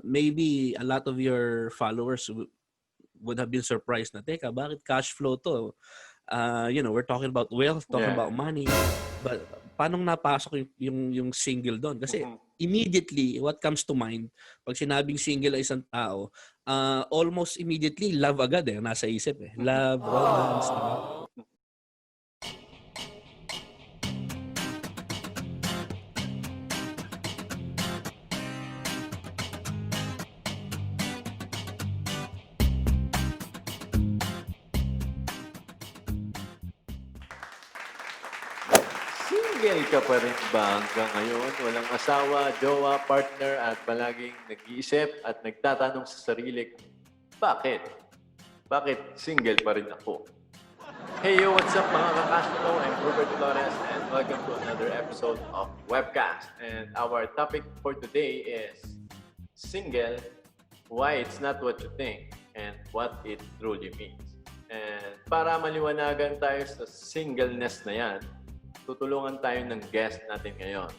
maybe a lot of your followers would have been surprised na, teka, bakit cash flow to? We're talking about wealth, talking about money, but paano napasok yung single doon? Kasi immediately, what comes to mind, pag sinabing single ay isang tao, almost immediately, love agad nasa isip Love, romance, diba? Single ka pa rin ba hanggang ngayon? Walang asawa, jowa, partner at palaging nag-iisip at nagtatanong sa sarili, bakit? Bakit single pa rin ako? Hey yo, what's up mga ka-Cashflow? I'm Rupert Flores and welcome to another episode of Webcast. And our topic for today is single, why it's not what you think and what it truly means. And para maliwanagan tayo sa singleness na yan, tutulungan tayo ng guest natin ngayon.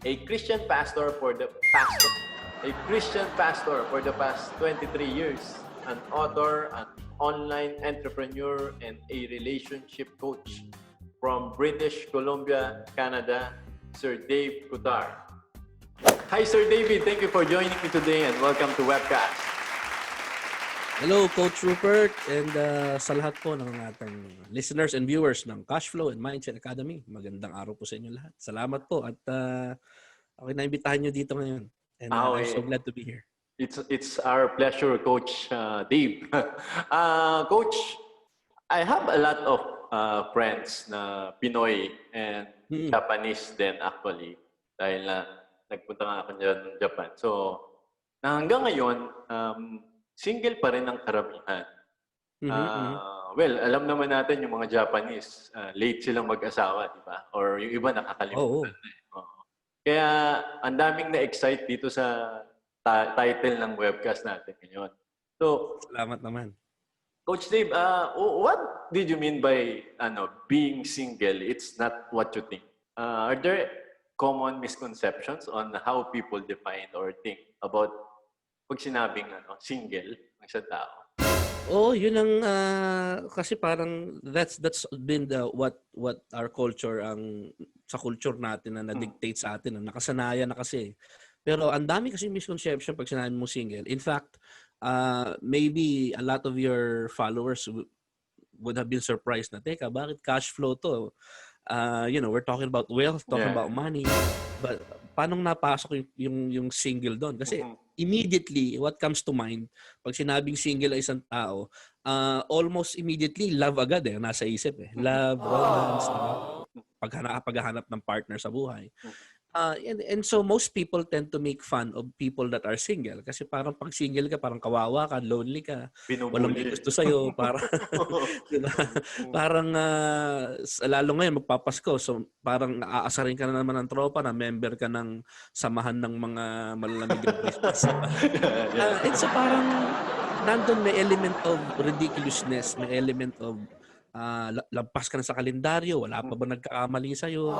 A Christian pastor for the past 23 years, an author, an online entrepreneur, and a relationship coach from British Columbia, Canada, Sir Dave Cutar. Hi, Sir David. Thank you for joining me today and welcome to Webcast. Hello, Coach Rupert, and sa lahat po ng ating listeners and viewers ng Cashflow and Mindset Academy. Magandang araw po sa inyo lahat. Salamat po at okay na imbitahan nyo dito ngayon. And I'm so glad to be here. It's our pleasure, Coach Dave. Coach, I have a lot of friends na Pinoy and Japanese din actually dahil nagpunta nga ako dyan ng Japan. So, hanggang ngayon, single pa rin ang karamihan. Well, alam naman natin yung mga Japanese, late silang mag-asawa, di ba? Or yung iba nakakalimutan na. Kaya ang daming na-excite dito sa title ng webcast natin ngayon. So, salamat naman. Coach Dave, what did you mean by being single? It's not what you think. Are there common misconceptions on how people define or think about pag sinabing single ng isang tao? Yun ang kasi parang that's been what our culture sa culture natin na na-dictate sa atin, na nakasanayan na kasi. Pero ang dami kasi misconception pag sinabi mo single. In fact, maybe a lot of your followers would have been surprised na, teka, bakit cash flow to? We're talking about wealth, talking about money, but paano napasok yung single doon? Kasi immediately, what comes to mind, pag sinabing single ay isang tao, almost immediately, love agad nasa isip Love, romance, diba? Paghahanap ng partner sa buhay. And so most people tend to make fun of people that are single kasi parang pag single ka, parang kawawa ka, lonely ka, walang may gusto sa'yo, parang, diba? Parang lalo ngayon magpapasko, so parang aasarin ka na naman ng tropa na member ka ng samahan ng mga malalamig na business. And so parang nandun may element of ridiculousness, may element of lampas ka na sa kalendaryo, wala pa ba nagkakamali sa'yo,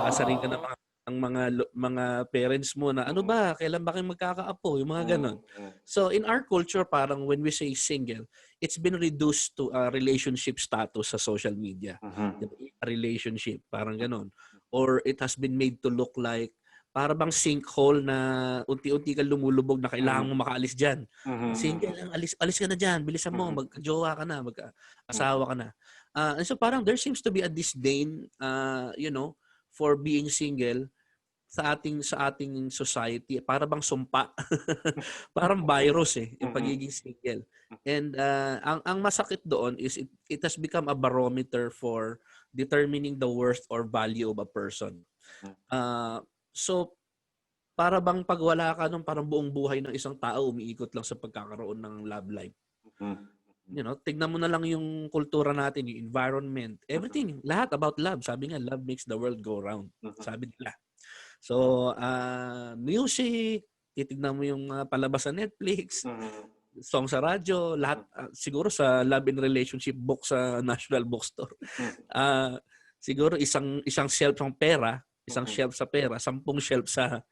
aasarin ka na ang mga parents mo na ano ba, kailan ba kayo magkakaapo, yung mga ganon. So in our culture, parang when we say single, it's been reduced to a relationship status sa social media. A relationship, parang ganon. Or it has been made to look like para bang sinkhole na unti-unti ka lumulubog na kailangan mo makaalis dyan. Single lang, alis ka na dyan, bilisan mo, magjowa ka na, mag-asawa ka na. And so parang there seems to be a disdain, for being single sa ating society. Para bang sumpa. Parang virus yung pagiging single. And ang masakit doon is it has become a barometer for determining the worth or value of a person. So para bang pag wala ka nung parang buong buhay ng isang tao umiikot lang sa pagkakaroon ng love life. Tignan mo na lang yung kultura natin, yung environment, everything, lahat about love. Sabi nga, love makes the world go round. Sabi nila. So, music, titignan mo yung palabas sa Netflix, song sa radyo, lahat, siguro sa Love and Relationship book sa National Bookstore. Siguro isang shelf ng pera, isang shelf sa pera, 10 shelf sa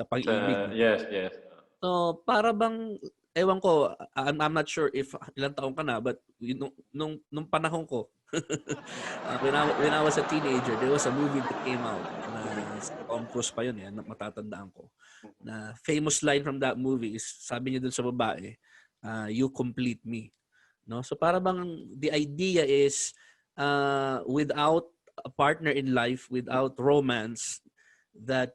pag-ibig. Yes. So, para bang, ewan ko, I'm not sure if ilang taon ka na, but nung panahon ko, when I was a teenager, there was a movie that came out na si Tom Cruise pa yun, matatandaan ko. Na famous line from that movie is, sabi niya dun sa babae, you complete me. No? So para bang the idea is, without a partner in life, without romance, that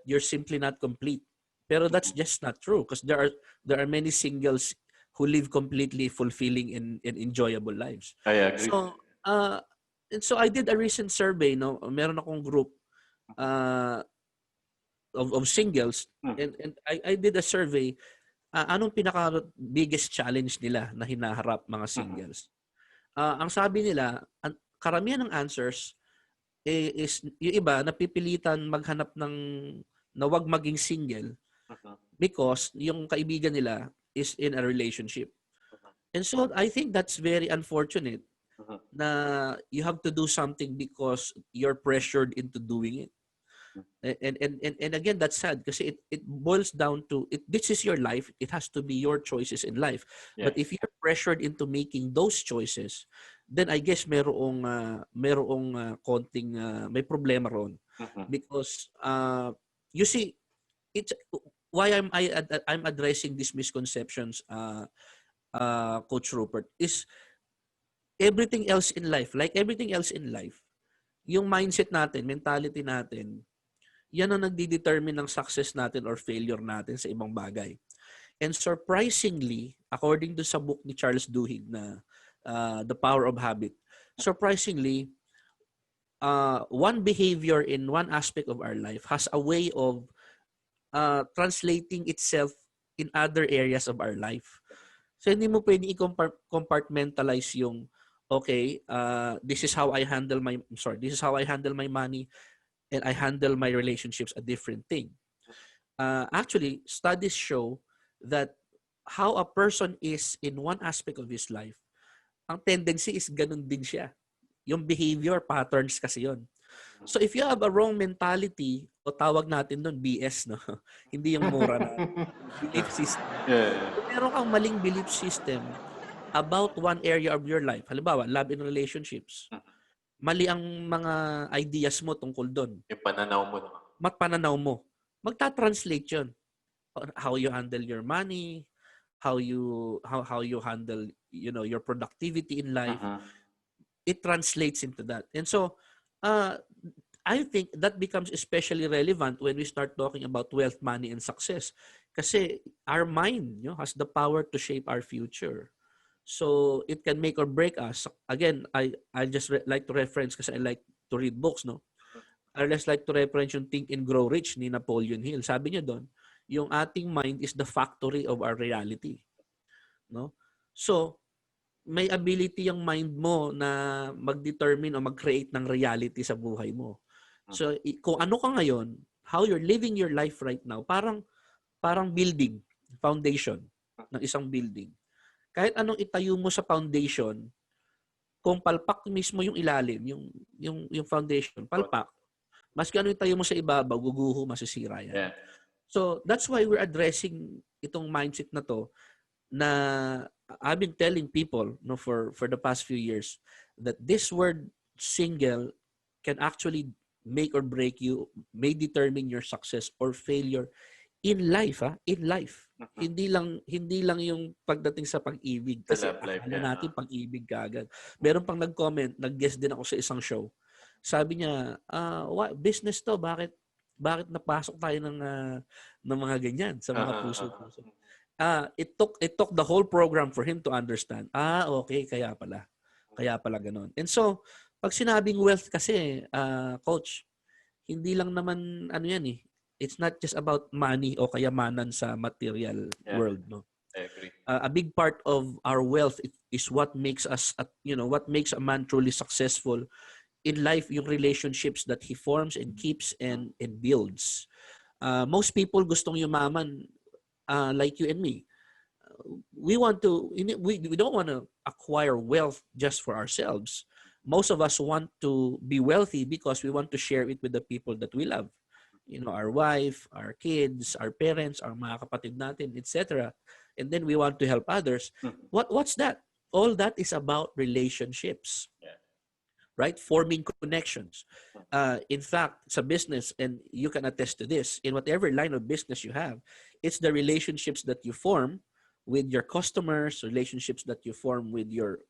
you're simply not complete. Pero that's just not true, because there are many singles who live completely fulfilling and enjoyable lives. I agree. So and so I did a recent survey, no. Meron akong group of singles, and I did a survey, anong pinaka biggest challenge nila na hinaharap mga singles. Ang sabi nila, karamihan ng answers is yung iba napipilitan maghanap ng na wag maging single because yung kaibigan nila is in a relationship. And so I think that's very unfortunate na you have to do something because you're pressured into doing it. And again, that's sad kasi it boils down to this is your life. It has to be your choices in life. Yeah. But if you're pressured into making those choices, then I guess merong konting may problema ron. Because you see, it's why I'm addressing these misconceptions, Coach Rupert, is everything else in life, like everything else in life, yung mindset natin, mentality natin, yan ang nagdi-determine ng success natin or failure natin sa ibang bagay. And surprisingly, according to sa book ni Charles Duhigg na The Power of Habit, surprisingly, one behavior in one aspect of our life has a way of translating itself in other areas of our life. So hindi mo pwedeng i-compartmentalize yung okay, this is how I handle my money, and I handle my relationships a different thing. Actually, studies show that how a person is in one aspect of his life, ang tendency is ganun din siya. Yung behavior patterns kasi yon. So if you have a wrong mentality, o tawag natin doon BS, no? Hindi yung mura na belief system. Kung meron kang maling belief system about one area of your life, halimbawa, love and relationships, mali ang mga ideas mo tungkol doon. Yung pananaw mo. Pananaw mo. Magta-translate yun. How you handle your money, how you handle, your productivity in life. It translates into that. And so, I think that becomes especially relevant when we start talking about wealth, money, and success. Kasi our mind has the power to shape our future. So it can make or break us. Again, I just like to reference kasi I like to read books, no? I just like to reference yung Think and Grow Rich ni Napoleon Hill. Sabi niya doon, yung ating mind is the factory of our reality. No? So, may ability yung mind mo na mag-determine o mag-create ng reality sa buhay mo. So, kung ano ka ngayon, how you're living your life right now, parang building, foundation ng isang building. Kahit anong itayo mo sa foundation, kung palpak mismo yung ilalim, yung foundation, palpak, maski ano itayo mo sa ibabaw, guguho, masisira yan. Yeah. So, that's why we're addressing itong mindset na to, na I've been telling people for the past few years that this word single can actually make or break you, may determine your success or failure in life, in life. Hindi lang yung pagdating sa pag-ibig kasi akala natin pag-ibig kaagad. Meron pang nag-comment, nag-guest din ako sa isang show. Sabi niya, what business to? Bakit napasok tayo ng mga ganyan sa mga puso-puso? It took the whole program for him to understand. Okay, kaya pala ganoon. And so, pag sinabing wealth kasi, coach, hindi lang naman yan eh. It's not just about money o kayamanan sa material world, no. I agree. A big part of our wealth is what makes us, what makes a man truly successful in life, yung relationships that he forms and keeps and builds. Most people gustong yumaman like you and me. We don't want to acquire wealth just for ourselves. Most of us want to be wealthy because we want to share it with the people that we love. our wife, our kids, our parents, our mga kapatid natin, etc. And then we want to help others. What's that? All that is about relationships. Yeah. Right? Forming connections. In fact, sa business, and you can attest to this, in whatever line of business you have, it's the relationships that you form with your customers, relationships that you form with your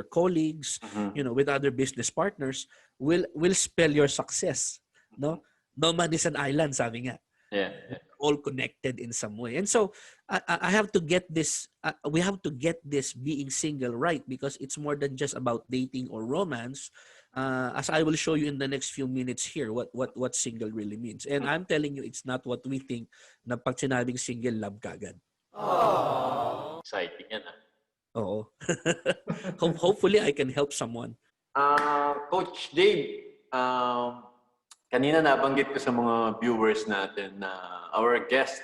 colleagues, with other business partners, will spell your success. No, no man is an island, sabi nga. Yeah. All connected in some way. And so I have to get this, we have to get this being single right, because it's more than just about dating or romance. As I will show you in the next few minutes here, what single really means. And I'm telling you, it's not what we think na pag sinabing single, love kagad. Exciting yan. Oo. Hopefully, I can help someone. Coach Dave, kanina nabanggit ko sa mga viewers natin na our guest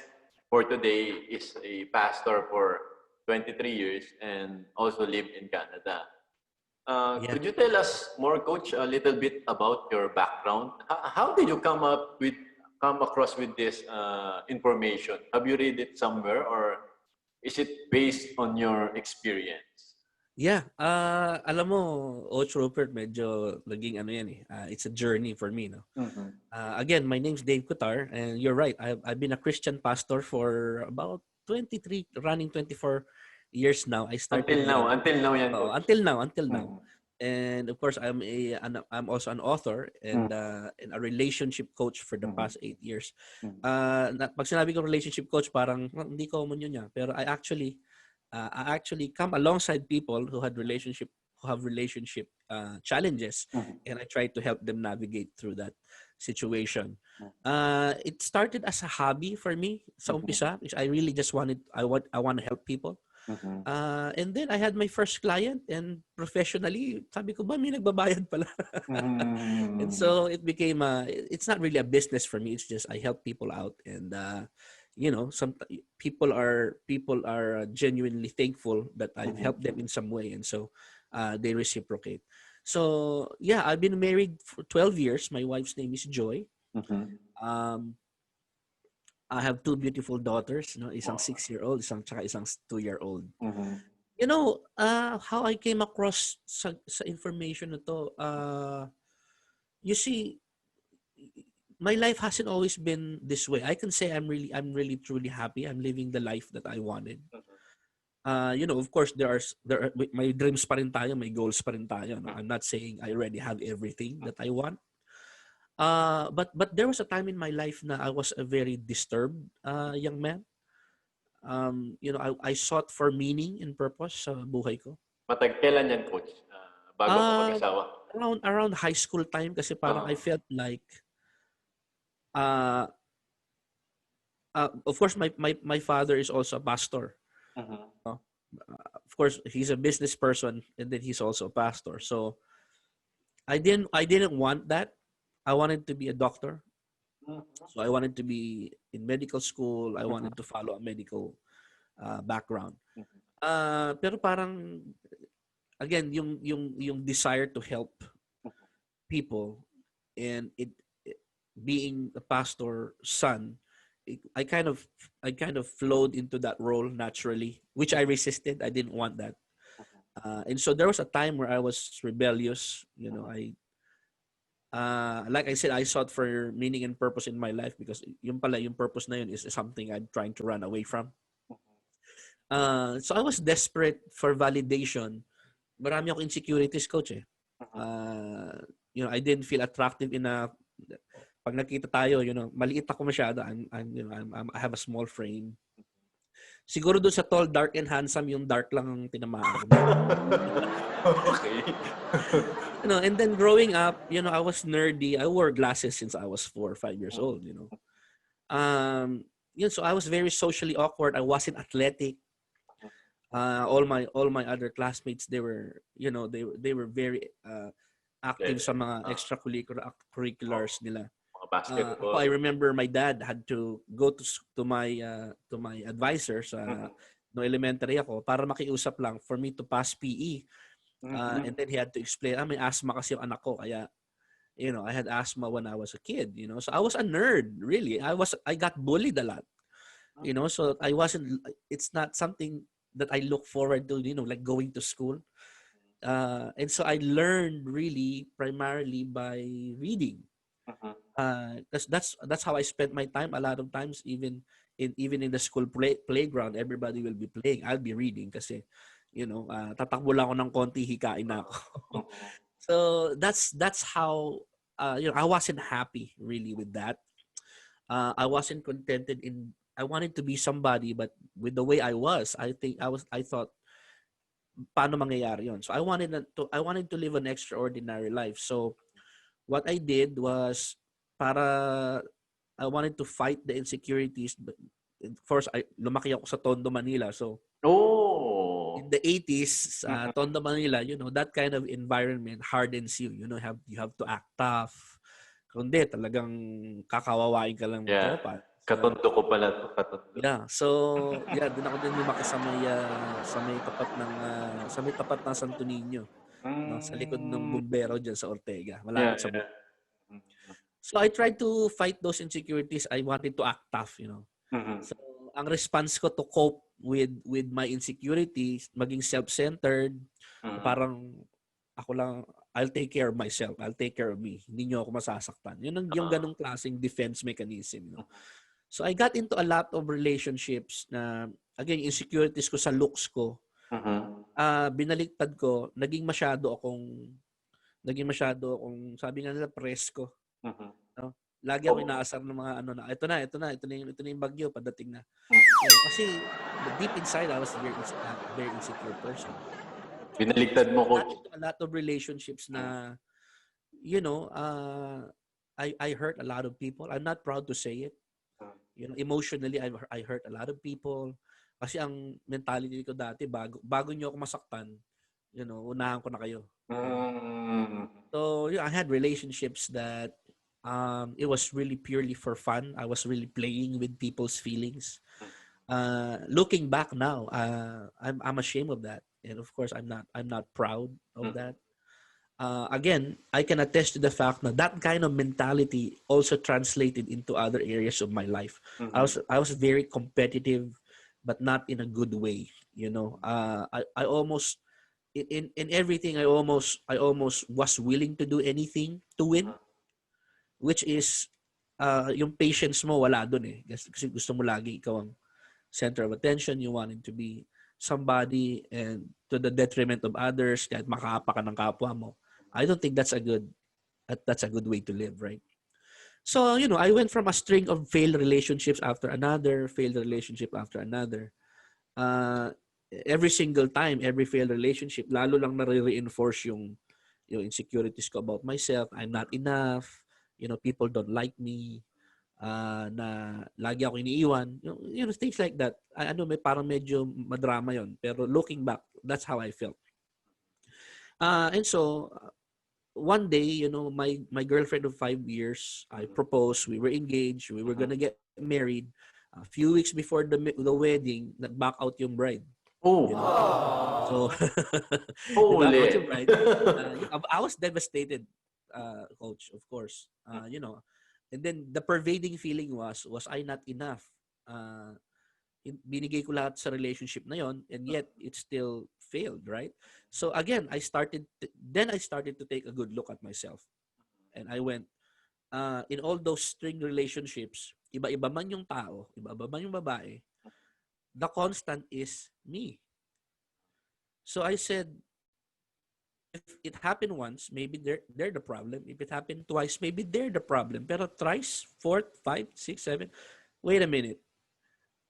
for today is a pastor for 23 years and also lived in Canada. Could you tell us more, Coach, a little bit about your background? How did you come across with this information? Have you read it somewhere, or is it based on your experience? Yeah, alam mo, Coach Rupert, medyo naging ano yan eh. It's a journey for me, no. Again, my name's Dave Cutar, and you're right. I've been a Christian pastor for about 23, running 24 years now. I started until now yan, Coach. Until now. And of course, I'm also an author and a relationship coach for the past 8 years. Pag sinabi ko relationship coach, parang hindi common yun niya. Pero I actually come alongside people who have relationship challenges, and I try to help them navigate through that situation. It started as a hobby for me sa umpisa, which I really just I want to help people. And then I had my first client, and professionally, sabi ko ba, may nagbabayad pala. And so it became it's not really a business for me. It's just I help people out, and some people are genuinely thankful that I've helped them in some way, and so they reciprocate. So yeah, I've been married for 12 years. My wife's name is Joy. I have 2 beautiful daughters, isang 6-year-old, isang 2-year-old. How I came across sa information na to, you see, my life hasn't always been this way. I can say I'm really truly happy. I'm living the life that I wanted. Of course there are may dreams pa rin tayo, may goals pa rin tayo. No? I'm not saying I already have everything that I want. But there was a time in my life na I was a very disturbed young man. I sought for meaning and purpose sa buhay ko. Kailan yan, Coach? Bago ka mag-asawa? Around high school time, kasi parang I felt like of course my father is also a pastor. Of course he's a business person, and then he's also a pastor. So I didn't want that. I wanted to be a doctor. So I wanted to be in medical school. I wanted to follow a medical background. Pero parang again yung desire to help people, and it being a pastor son, I kind of flowed into that role naturally, which I resisted. I didn't want that. And so there was a time where I was rebellious. Like I said, I sought for meaning and purpose in my life, because yung purpose na yun is something I'm trying to run away from. So I was desperate for validation. Marami ako insecurities, Coach. I didn't feel attractive enough. Pag nakita tayo, maliit ako masyado. I have a small frame. Siguro doon sa tall, dark, and handsome, yung dark lang ang tinamaan. Okay. And then growing up, I was nerdy. I wore glasses since I was 4 or 5 years old. So I was very socially awkward. I wasn't athletic. All my other classmates, they were very active sa mga extracurriculars nila. Basketball. I remember my dad had to go to my advisor sa no elementary ako para makiusap lang for me to pass PE. And then he had to explain, may asthma kasi yung anak ko, kaya I had asthma when I was a kid, so I was a nerd, really. I got bullied a lot, so it's not something that I look forward to, like going to school. And so I learned really primarily by reading. Because that's how I spent my time. A lot of times, even in the school playground, everybody will be playing. I'll be reading kasi, tatakbo lang ako ng konti, hikain na ako. So that's how I wasn't happy really with that. I wasn't contented I wanted to be somebody, but with the way I was, I thought, paano mangyayari yun? So I wanted to live an extraordinary life. So what I did was, para I wanted to fight the insecurities. But first, lumaki ako sa Tondo, Manila. So in the 80s, Tondo, Manila, that kind of environment hardens you. You have to act tough. Kundi talagang kakawawain ka lang ng tropa. Katondo ko pala to, katondo. Yeah. So, doon ako din lumaki sa may tapat ng Santo Niño, no, sa likod ng bumbero diyan sa Ortega, malapit sa So I tried to fight those insecurities. I wanted to act tough, So ang response ko to cope with my insecurities, maging self-centered, parang ako lang, I'll take care of myself. I'll take care of me. Hindi niyo ako masasaktan. Yung ganung klaseng defense mechanism, So I got into a lot of relationships na, again, insecurities ko sa looks ko. Binaliktad ko, naging masyado akong, sabi nga nila, presko. No? Lagi ako inaasar ng mga ito na yung bagyo, padating na. Kasi deep inside, I was a very insecure person. Binaliktad mo, So, coach. a lot of relationships na, I hurt a lot of people. I'm not proud to say it. Emotionally, I hurt a lot of people. Kasi ang mentality ko dati, bago nyo ako masaktan, unahan ko na kayo. So, I had relationships that it was really purely for fun. I was really playing with people's feelings. Looking back now, I'm ashamed of that, and of course, I'm not proud of that. Again, I can attest to the fact that kind of mentality also translated into other areas of my life. I was very competitive, but not in a good way. I almost in everything. I almost was willing to do anything to win, which is yung patience mo wala dun eh. Kasi gusto mo lagi ikaw ang center of attention. You wanted to be somebody, and to the detriment of others, kahit makapa ka ng kapwa mo. I don't think that's a good way to live, right? So, I went from a string of failed relationships after another, failed relationship after another. Every single time, every failed relationship, lalo lang nare-reinforce yung insecurities ko about myself. I'm not enough. People don't like me. Na lagi ako iniiwan. Things like that. May parang medyo madrama yon. Pero looking back, that's how I felt. And so, one day, my girlfriend of 5 years, I proposed. We were engaged. We were gonna get married. A few weeks before the wedding, nag-back out yung bride. So, nag-back out yung bride. I was devastated, coach, of course. And then the pervading feeling was I not enough? Binigay ko lahat sa relationship na yon, and yet it still failed, right? So again, I started to take a good look at myself. And I went, in all those string relationships, iba-iba man yung tao, iba-iba man yung babae, the constant is me. So I said, if it happened once, maybe they're the problem. If it happened twice, maybe they're the problem. Pero thrice, fourth, 5, 6, 7, wait a minute.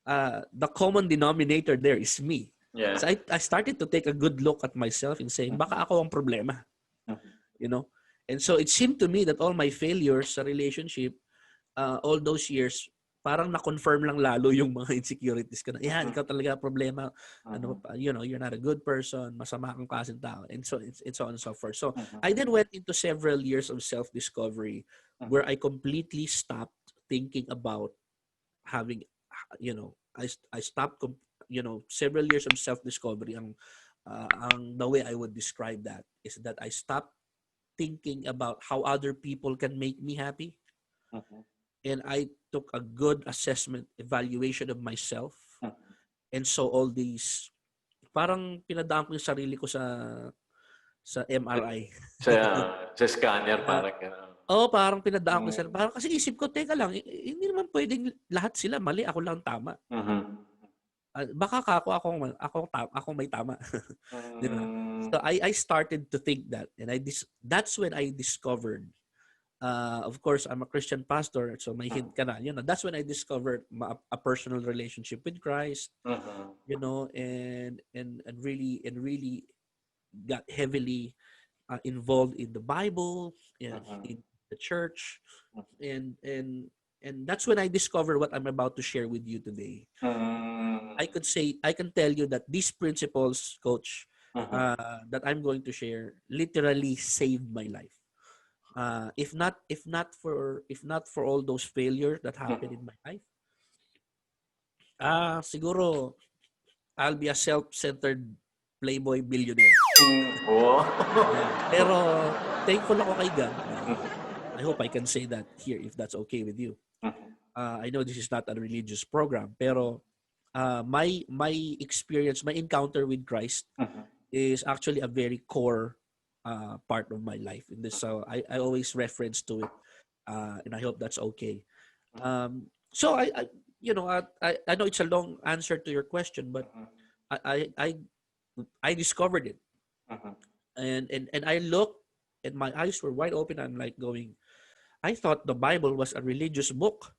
The common denominator there is me. Yeah. So I started to take a good look at myself and saying, baka ako ang problema. And so it seemed to me that all my failures sa relationship, all those years, parang na-confirm lang lalo yung mga insecurities ko na, ikaw talaga problema. You're not a good person, masama kang klaseng tao. And so it's so on and so forth. So I then went into several years of self-discovery where I completely stopped thinking about having, I stopped, several years of self-discovery. The way I would describe that is that I stopped thinking about how other people can make me happy. Mhm. And I took a good assessment, evaluation of myself. Mhm. And so all these, parang pinadaan ko yung sarili ko sa MRI. Sa scanner, Na, parang gano'n. parang pinadaan ko Mm. parang kasi isip ko, teka lang, hindi naman pwedeng lahat sila mali, ako lang tama. Mhm. Baka ako may tama. Di ba? Mm. So I started to think that, and that's when I discovered. Of course, I'm a Christian pastor, so may hint ka na. That's when I discovered a personal relationship with Christ. Mhm. And really got heavily involved in the Bible and Mhm. in the church, and that's when I discovered what I'm about to share with you today. Mm. I can tell you that these principles, Coach, Mhm. that I'm going to share, literally saved my life. If not for all those failures that happened in my life, siguro I'll be a self-centered playboy billionaire. Wow. Yeah. Pero thankful ako kay God. I hope I can say that here if that's okay with you. I know this is not a religious program, pero my experience, my encounter with Christ is actually a very core part of my life. In this, so I always reference to it, and I hope that's okay. So I know it's a long answer to your question, but I I I discovered it, and I looked, and my eyes were wide open. I'm like going, I thought the Bible was a religious book,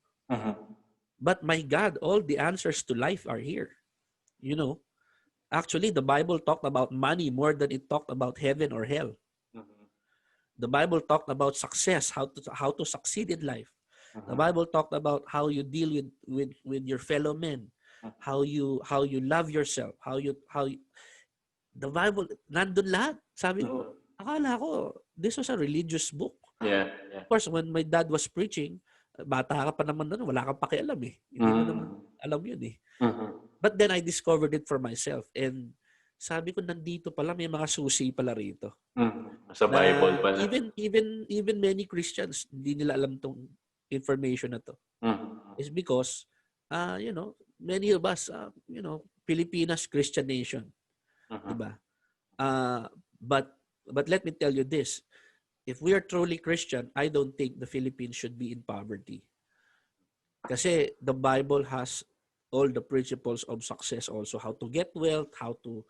but my God, all the answers to life are here. You know, actually, the Bible talked about money more than it talked about heaven or hell. The Bible talked about success, how to succeed in life. The Bible talked about how you deal with your fellow men, how you love yourself, the Bible nandun lahat. Sabi ko, akala ko this was a religious book. Yeah. Of course, when my dad was preaching, bata ka pa naman noon, wala kang pakialam eh. Hindi mo naman alam yun eh. But then I discovered it for myself, and sabi ko, nandito pala, may mga susi pala rito. Sa Na Bible pala. even many Christians, hindi nila alam tong information na to. It's because, many of us, Pilipinas, Christian nation. Diba? But let me tell you this. If we are truly Christian, I don't think the Philippines should be in poverty. Kasi the Bible has all the principles of success also. How to get wealth, how to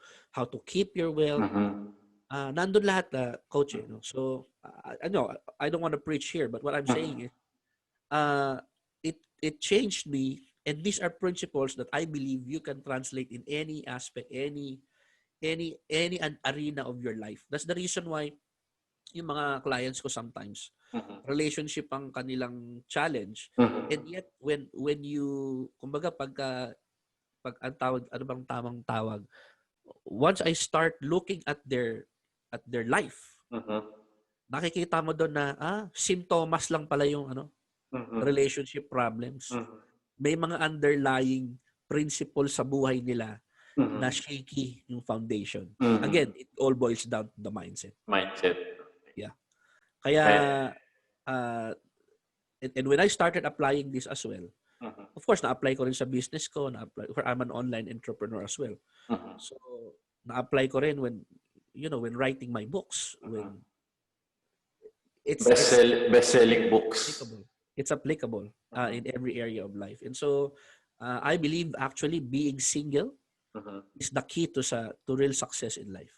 keep your wealth. Nandun lahat, coach. No? So, I don't want to preach here, but what I'm saying is, it changed me, and these are principles that I believe you can translate in any aspect, any an arena of your life. That's the reason why yung mga clients ko sometimes, relationship ang kanilang challenge. And yet when you, kumbaga, pag ang tawag, ano bang tamang tawag, once I start looking at their life, nakikita mo doon na symptoms lang pala yung relationship problems. May mga underlying principle sa buhay nila na shaky yung foundation. Again, it all boils down to the mindset. Yeah. Kaya, and when I started applying this as well, of course, na-apply ko rin sa business ko, I'm an online entrepreneur as well. So, na-apply ko rin when writing my books, when it's best-selling books. It's applicable in every area of life. And so, I believe actually being single is the key to real success in life.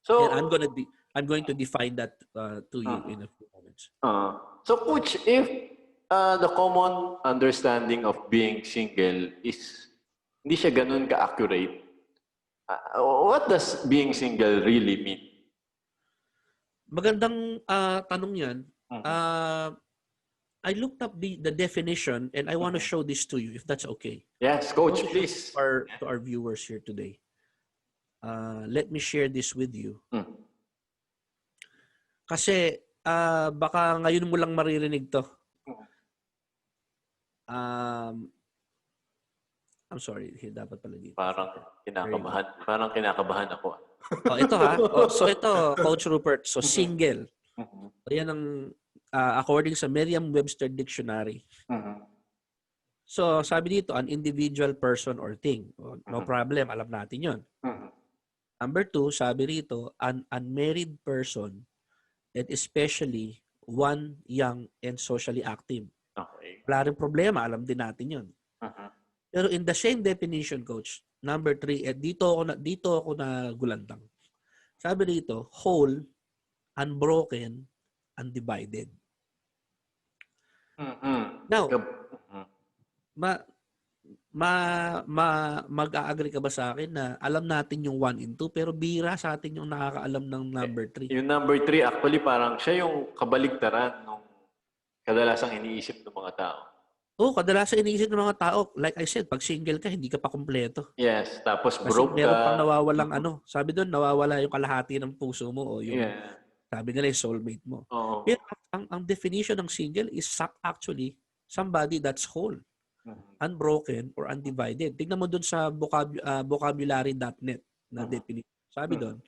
So, and I'm going to define that to you in a few moments. So, Coach, if the common understanding of being single is hindi siya ganun ka-accurate, what does being single really mean? Magandang tanong yan. I looked up the definition, and I want to show this to you, if that's okay. Yes, Coach, please. To our viewers here today. Let me share this with you. Kasi baka ngayon mo lang maririnig to. I'm sorry, dapat pala dito. Parang kinakabahan ako. Ito ha. So ito, Coach Rupert. So single. Yan ang according sa Merriam-Webster Dictionary. So sabi dito, an individual person or thing. No problem, alam natin yon. Number 2, sabi rito, an unmarried person and especially one young and socially active. Okay. Wala rin problema, alam din natin yon. Pero in the same definition, Coach, number 3, dito ako nagulantang. Sabi rito, whole, unbroken, undivided. Now, mag-a-agree ka ba sa akin na alam natin yung 1 and 2 pero bihira sa atin yung nakakaalam ng number 3? Yung number 3 actually parang siya yung kabaligtaran nung kadalasang iniisip ng mga tao. Kadalasan iniisip ng mga tao, like I said, pag single ka, hindi ka pa kumpleto. Yes, tapos Kasi broke meron ka. pang nawawalang sabi doon, nawawala yung kalahati ng puso mo o yung, sabi nila yung soulmate mo. Pero ang definition ng single is actually somebody that's whole, unbroken, or undivided. Tignan mo doon sa vocabulary.net na definition. Sabi doon,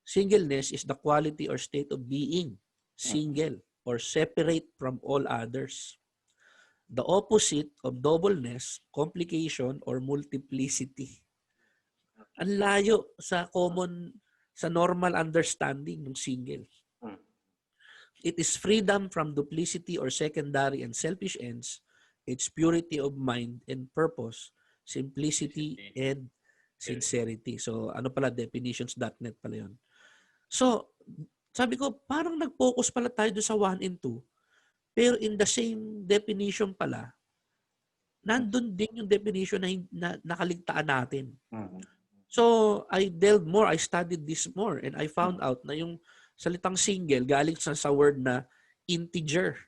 singleness is the quality or state of being single or separate from all others. The opposite of doubleness, complication, or multiplicity. Ang layo sa normal understanding ng single. It is freedom from duplicity or secondary and selfish ends. It's purity of mind and purpose, simplicity and sincerity. So, definitions.net pala yun. So, sabi ko, parang nag-focus pala tayo doon sa 1 and 2. Pero in the same definition pala, nandun din yung definition na nakaligtaan natin. So, I delved more, I studied this more, and I found out na yung salitang single galing sa word na integer.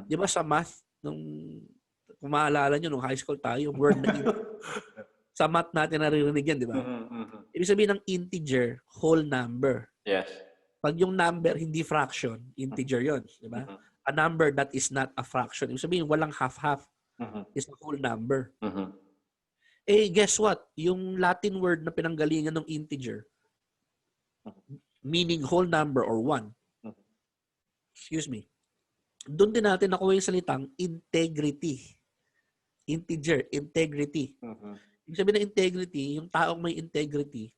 Di ba sa math, kung maalala nyo, nung high school tayo, yung word na sa math natin naririnig yan, di ba? Ibig sabihin ng integer, whole number. Yes. Pag yung number, hindi fraction, integer yon, di ba? A number that is not a fraction. Ibig sabihin, walang half-half. Is a whole number. Guess what? Yung Latin word na pinanggalingan ng integer, meaning whole number or 1. Excuse me. Doon din natin nakuha yung salitang integrity. Integer, integrity. Ibig sabihin ng integrity, yung taong may integrity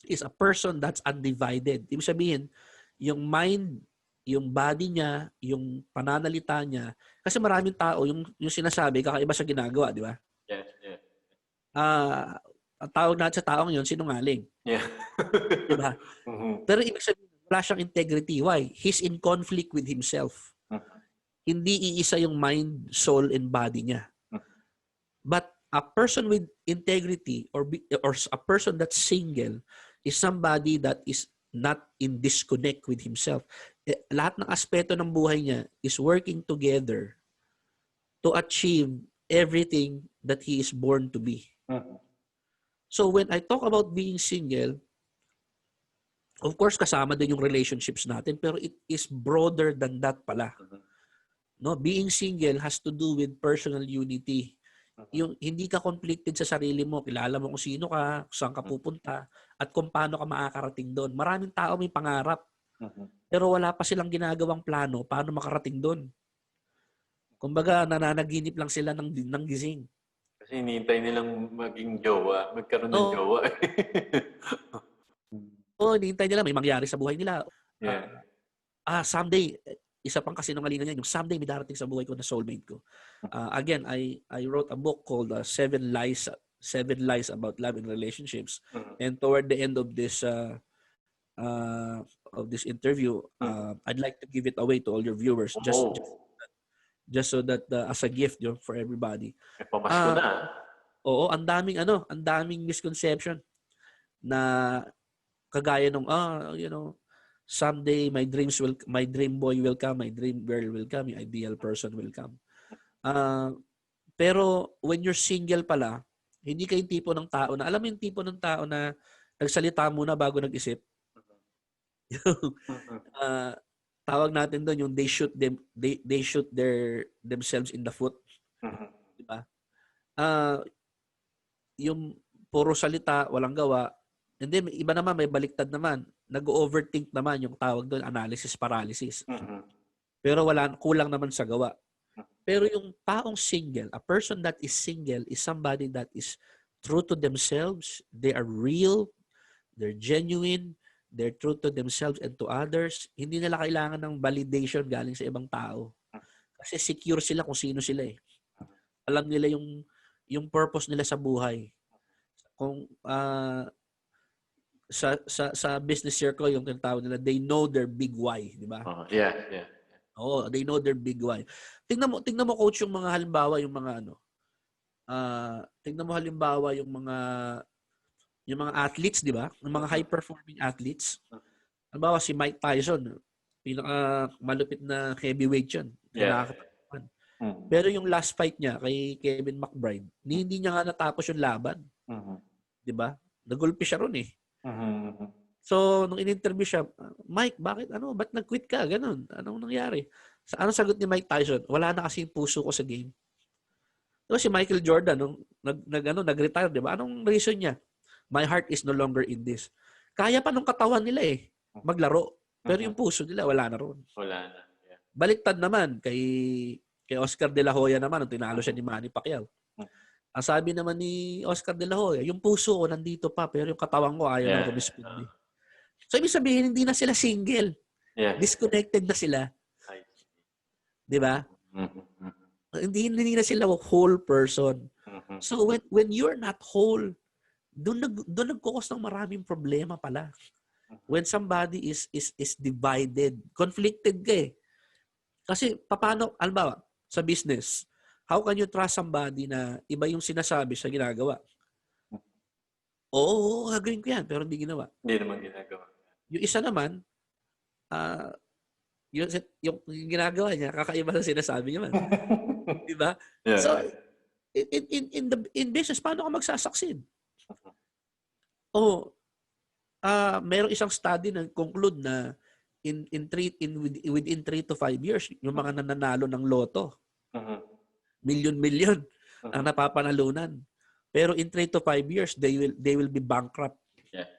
is a person that's undivided. Ibig sabihin, yung mind, yung body niya, yung pananalita niya. Kasi maraming tao, yung sinasabi, kakaiba sa ginagawa, di ba? Yes. Ang tawag natin sa taong yun, sinungaling. Yeah. Di ba? Pero ibig sabihin, wala siyang integrity. Why? He's in conflict with himself. Hindi iisa yung mind, soul, and body niya. But a person with integrity or a person that's single is somebody that is not in disconnect with himself. Lahat ng aspeto ng buhay niya is working together to achieve everything that he is born to be. So when I talk about being single, of course kasama din yung relationships natin, pero it is broader than that pala. No, being single has to do with personal unity. Yung hindi ka conflicted sa sarili mo, kilala mo kung sino ka, kung saan ka pupunta, at kung paano ka makakarating doon. Maraming tao may pangarap, pero wala pa silang ginagawang plano paano makarating doon. Kumbaga, nananaginip lang sila ng gising. Kasi hinihintay nilang maging jowa, magkaroon ng jowa. Hinihintay nila may mangyari sa buhay nila. Yeah. Someday, isa pang kasinungalingan niya, yung someday may darating sa buhay ko na soulmate ko. Again, I wrote a book called 7 Lies About Love and Relationships. And toward the end of this interview, I'd like to give it away to all your viewers just so that as a gift for everybody. Pamasko na. Oo, ang daming misconception na kagaya nung someday my dream boy will come, my dream girl will come, my ideal person will come. Pero when you're single pala, hindi ka yung tipo ng tao na, alam mo yung tipo ng tao na nagsalita muna bago nag-isip? Tawag natin doon yung they shoot themselves in the foot. Diba? Yung puro salita, walang gawa, And then, iba naman, may baliktad naman. Nag-overthink naman yung tawag doon, analysis paralysis. Pero kulang naman sa gawa. Pero yung taong single, a person that is single is somebody that is true to themselves. They are real. They're genuine. They're true to themselves and to others. Hindi nila kailangan ng validation galing sa ibang tao. Kasi secure sila kung sino sila eh. Alam nila yung purpose nila sa buhay. Kung sa business circle, yung tinatawag nila, they know their big why, di ba? Yeah. Oo, they know their big why. Tingnan mo coach yung mga halimbawa, yung mga tingnan mo halimbawa yung mga athletes, di ba? Yung mga high performing athletes. Halimbawa si Mike Tyson, pinaka malupit na heavyweight 'yan. Pero yung last fight niya kay Kevin McBride, hindi niya nga natapos yung laban. Di ba? Nagulpi siya ron eh. So, nung in-interview siya, Mike, ba't nag-quit ka? Ganon. Anong nangyari? Anong sagot ni Mike Tyson? Wala na kasi yung puso ko sa game. Diba si Michael Jordan, nung nag-retire, di ba? Anong reason niya? My heart is no longer in this. Kaya pa nung katawan nila eh, maglaro. Pero yung puso nila, wala na ron. Wala na. Yeah. Baliktad naman, kay Oscar de la Hoya naman, nung tinalo siya ni Manny Pacquiao. Ang sabi naman ni Oscar de la Hoya, yung puso ko nandito pa, pero yung katawan ko ayaw na rumispondi. So, ibig sabihin, hindi na sila single. Yeah. Disconnected na sila. Di ba? Hindi na sila whole person. So, when you're not whole, doon nagkukos ng maraming problema pala. When somebody is divided, conflicted ka eh. Kasi, paano, halimbawa, sa business, how can you trust somebody na iba yung sinasabi sa ginagawa? Oo, gagawin ko yan, pero hindi ginawa. Hindi naman ginagawa. Yung isa naman, yung ginagawa niya, kakaiba sa sinasabi niya man. Diba? Yeah. So, in business, paano ka magsasucceed? Mayroong isang study na conclude na within 3 to 5 years, yung mga nananalo ng loto, milyon-milyon ang napapanalunan. Pero in 3 to 5 years, they will be bankrupt. Yeah.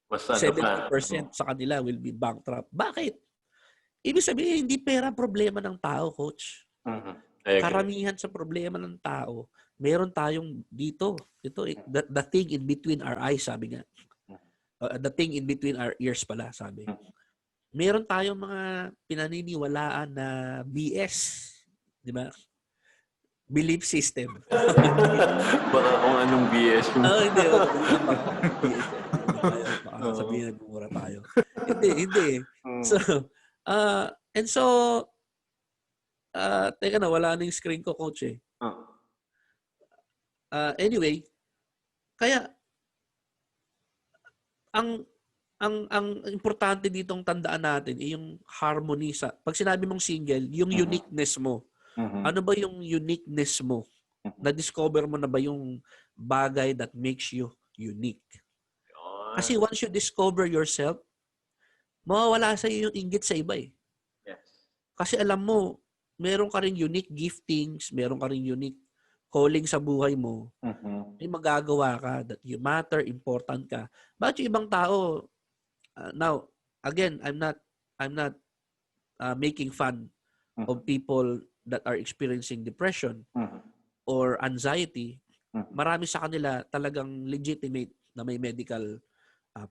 70% sa kanila will be bankrupt. Bakit? Ibig sabihin, hindi pera problema ng tao, coach. Karamihan sa problema ng tao, meron tayong dito. Ito, the thing in between our eyes, sabi nga. The thing in between our ears pala, sabi. Meron tayong mga pinaniniwalaan na BS. Di ba? Belief system. Baka kung anong BS yung... Hindi. Baka sabihin nagmumura tayo. Hindi. So, teka na, wala na yung screen ko, coach eh. Anyway, kaya, ang importante ditong tandaan natin ay yung harmony sa, pag sinabi mong single, yung uniqueness mo. Ano ba yung uniqueness mo? Na-discover mo na ba yung bagay that makes you unique? Kasi once you discover yourself, mawawala sa iyo yung inggit sa iba eh. Yes. Kasi alam mo, meron ka rin unique giftings, meron ka rin unique calling sa buhay mo. May magagawa ka, that you matter, important ka. Bakit yung ibang tao, now, again, I'm not making fun of people that are experiencing depression or anxiety. Marami sa kanila talagang legitimate na may medical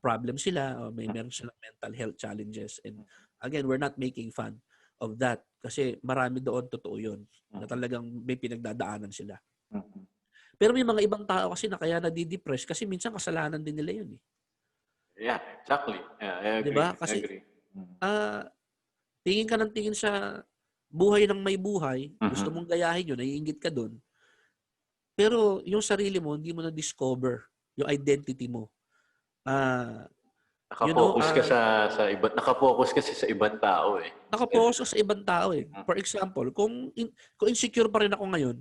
problem sila o meron silang mental health challenges. And again, we're not making fun of that kasi marami doon totoo yun na talagang may pinagdadaanan sila. Pero may mga ibang tao kasi na kaya nadidepress kasi minsan kasalanan din nila yun eh. Yeah, exactly. Yeah, I agree. Diba? Kasi tingin ka ng tingin sa buhay ng may buhay, gusto mong gayahin yun, naiinggit ka doon. Pero yung sarili mo, hindi mo na-discover yung identity mo. Naka-focus ka sa iba, naka-focus kasi sa ibang tao eh. Naka-focus sa ibang tao eh. For example, kung insecure pa rin ako ngayon,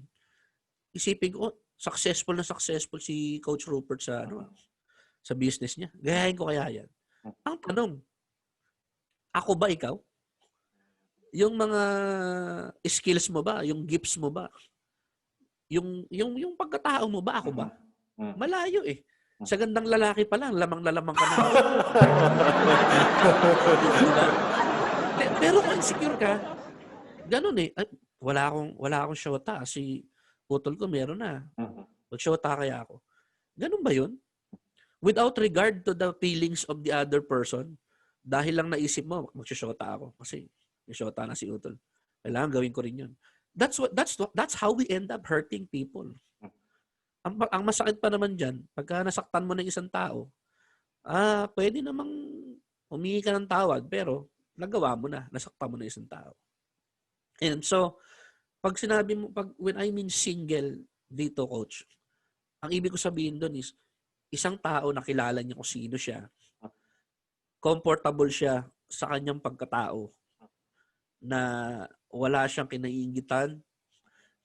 isipin ko, successful si Coach Rupert sa business niya. Gayahin ko kaya yan. Ang tanong, ako ba ikaw? Yung mga skills mo ba? Yung gifts mo ba? Yung pagkatao mo ba? Ako ba? Malayo eh. Sa gandang lalaki pa lang, lamang-lalamang ka na. Diba? Pero kung insecure ka, ganun eh. Ay, wala akong syota. Si putol ko meron na. Magsyota kaya ako. Ganun ba yun? Without regard to the feelings of the other person, dahil lang naisip mo, magsyota ako. Kasi may syota na si utol. Kailangan gawin ko rin yun. That's how we end up hurting people. Ang masakit pa naman dyan, pagka nasaktan mo ng isang tao, pwede namang humingi ka ng tawad, pero nagawa mo na, nasaktan mo ng isang tao. And so, pag sinabi mo, when I mean single dito, coach, ang ibig ko sabihin doon is, isang tao na kilala niya kung sino siya, comfortable siya sa kanyang pagkatao, na wala siyang kinaiingitan,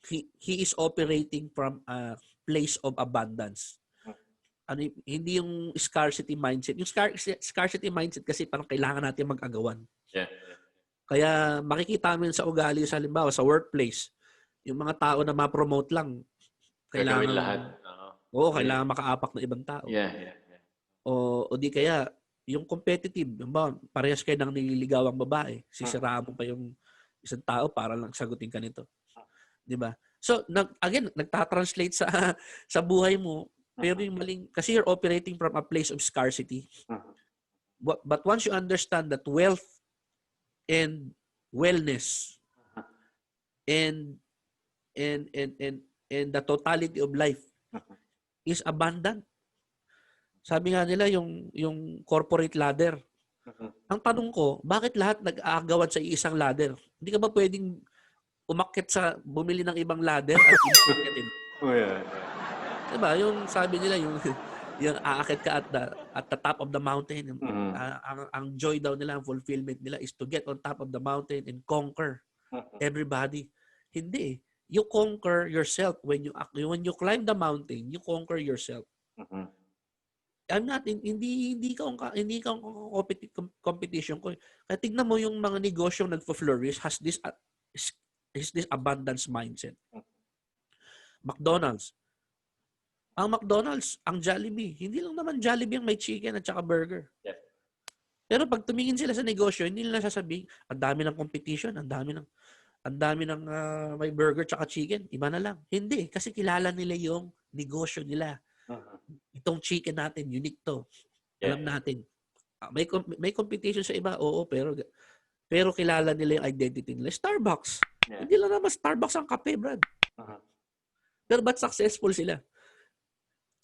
he is operating from a place of abundance. Hindi yung scarcity mindset. Yung scarcity mindset kasi parang kailangan natin mag-agawan. Yeah. Kaya makikita mo yun sa ugali, sa halimbawa, sa workplace, yung mga tao na ma-promote lang, kailangan lahat. Oo, kailangan makaapak ng ibang tao. Yeah. O di kaya, yung competitive, parehas kayo ng nililigaw ang babae, sisiraan mo pa yung isang tao para lang sagutin ka nito. Di ba? So, nagtatranslate sa buhay mo, pero yung maling, kasi you're operating from a place of scarcity. But once you understand that wealth and wellness and the totality of life is abundant. Sabi nga nila yung corporate ladder. Ang tanong ko, bakit lahat nag-aagawan sa isang ladder? Hindi ka ba pwedeng umakyat bumili ng ibang ladder at imakyatin? Oh, yeah. Diba? Yung sabi nila, yung aakit ka at the top of the mountain. Ang joy daw nila, ang fulfillment nila is to get on top of the mountain and conquer everybody. Hindi. You conquer yourself when you climb the mountain. You conquer yourself. I'm not hindi ka competition ko. Kaya tignan mo yung mga negosyong nagfo-flourish has this abundance mindset. McDonald's. Ang McDonald's, ang Jollibee, hindi lang naman Jollibee ang may chicken at saka burger. Yeah. Pero pag tumingin sila sa negosyo, hindi nila sasabihin, ang dami ng competition, ang dami ng may burger tsaka chicken, iba na lang. Hindi, kasi kilala nila yung negosyo nila. Itong chicken natin, unique to. Yeah. Alam natin. May competition sa iba, oo, pero kilala nila yung identity nila. Starbucks. Yeah. Hindi lang naman Starbucks ang kape, Brad. Pero ba't successful sila?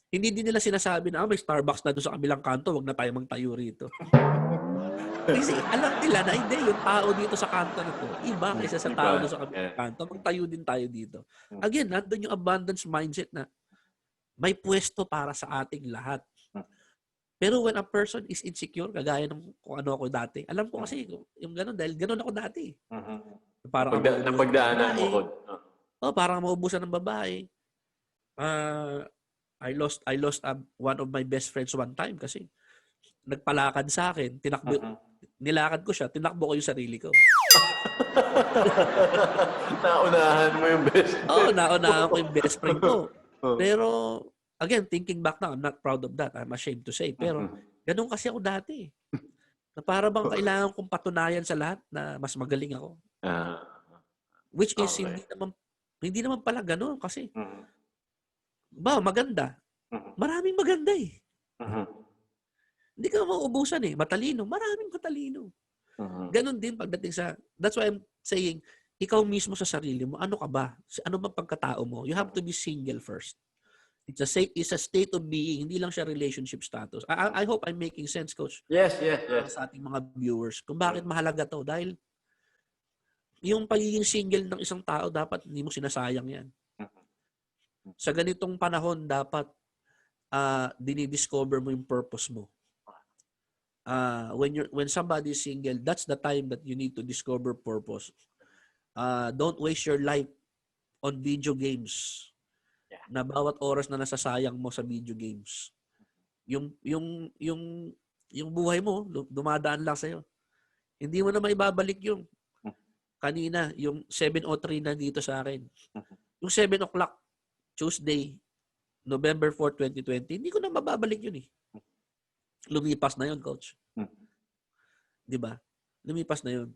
Hindi din nila sinasabi na may Starbucks na doon sa kabilang kanto, wag na tayo magtayo rito. Kasi alam nila na hindi, yung tao dito sa kanto na to, iba kaysa sa tao doon sa kabilang kanto. Magtayo din tayo dito. Again, nandun yung abundance mindset na may pwesto para sa ating lahat. Pero when a person is insecure, kagaya ng kung ano ako dati, alam ko kasi yung gano'n, dahil gano'n ako dati. Parang napagdaanan mo ko. Parang maubusan ng babae. I lost one of my best friends one time kasi nagpalakad sa akin, nilakad ko siya, tinakbo ko yung sarili ko. Naunahan mo yung best friend. Oo, naunahan ko yung best friend ko. Pero, again, thinking back now, I'm not proud of that. I'm ashamed to say. Pero, ganun kasi ako dati. Na para bang kailangan kong patunayan sa lahat na mas magaling ako. Which is, hindi naman pala ganun kasi, maganda. Maraming maganda eh. Hindi ka mauubusan eh. Matalino. Maraming matalino. Ganon din pagdating that's why I'm saying, ikaw mismo sa sarili mo, ano ka ba? Ano ba pagkatao mo? You have to be single first. It's a state of being. Hindi lang siya relationship status. I hope I'm making sense, Coach. Yes. Sa ating mga viewers. Kung bakit mahalaga to. Dahil yung pagiging single ng isang tao, dapat hindi mo sinasayang yan. Sa ganitong panahon, dapat dinidiscover mo yung purpose mo. When somebody is single, that's the time that you need to discover purpose. Don't waste your life on video games. Na bawat oras na nasasayang mo sa video games. Yung buhay mo, dumadaan lang sa'yo. Hindi mo na maibabalik yung kanina, yung 7:03 na dito sa akin. Yung 7 o'clock, Tuesday, November 4, 2020, hindi ko na mababalik yun eh. Lumipas na yun, coach. Di ba? Lumipas na yun.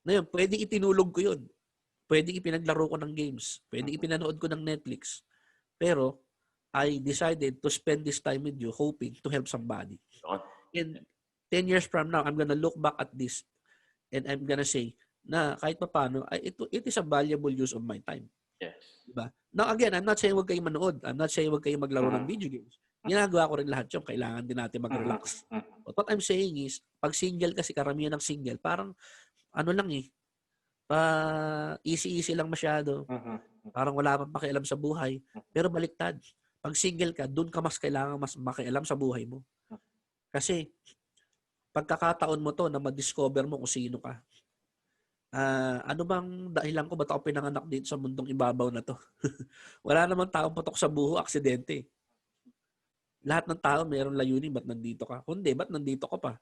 Ngayon, pwedeng itinulog ko yun. Pwedeng ipinaglaro ko ng games. Pwedeng ipinanood ko ng Netflix. Pero, I decided to spend this time with you hoping to help somebody. And 10 years from now, I'm gonna look back at this and I'm gonna say na kahit pa paano, it is a valuable use of my time. Yes. Diba? Now again, I'm not saying huwag kayong manood. I'm not saying huwag kayong maglaro ng video games. Ginagawa ko rin lahat yun. Kailangan din natin mag-relax. But what I'm saying is, pag single kasi, karamihan ng single, parang ano lang eh, easy-easy lang masyado. Parang wala pang pakialam sa buhay. Pero baliktad. Pag single ka, doon ka mas kailangan mas makialam sa buhay mo. Kasi, pagkakataon mo to na ma-discover mo kung sino ka. Ano bang dahilan ko ba't ako pinanganak dito sa mundong ibabaw na to? Wala namang taong patok sa buho, aksidente. Lahat ng tao mayroong layunin, ba't nandito ka? Kundi, ba't nandito ka pa?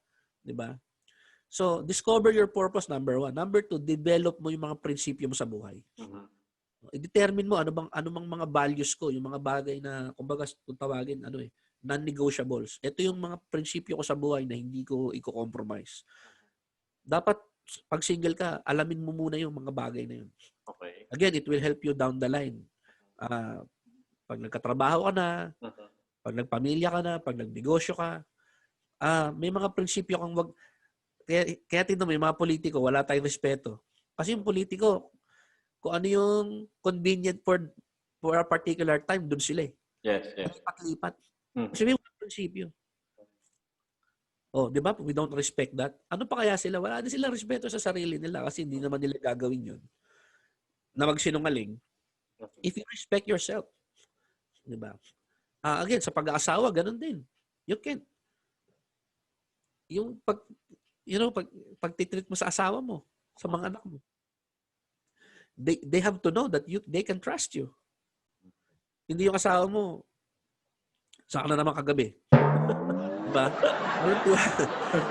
Diba? So, discover your purpose, number 1. Number 2, develop mo yung mga prinsipyo mo sa buhay. I-determine mo ano bang mga values ko, yung mga bagay na, kumbaga, kung tawagin, non-negotiables. Ito yung mga prinsipyo ko sa buhay na hindi ko i-compromise. Dapat, pag single ka, alamin mo muna yung mga bagay na yun. Okay. Again, it will help you down the line. Pag nagkatrabaho ka na, pag nagpamilya ka na, pag nagnegosyo ka, may mga prinsipyo kang wag. Kaya tingnan mo, yung mga politiko, wala tayong respeto. Kasi yung politiko, kung ano yung convenient for a particular time, dun sila eh. Yes. Lipat-lipat. Kasi may mga prinsipyo. Oh, di ba? We don't respect that. Ano pa kaya sila? Wala din silang respeto sa sarili nila kasi hindi naman nila gagawin yun. Na magsinungaling. If you respect yourself, di ba? Again, sa pag-aasawa, ganun din. You can. Yung pag-treat mo sa asawa mo, sa mga anak mo. They have to know that they can trust you. Hindi yung asawa mo, saan ka na naman kagabi? Diba?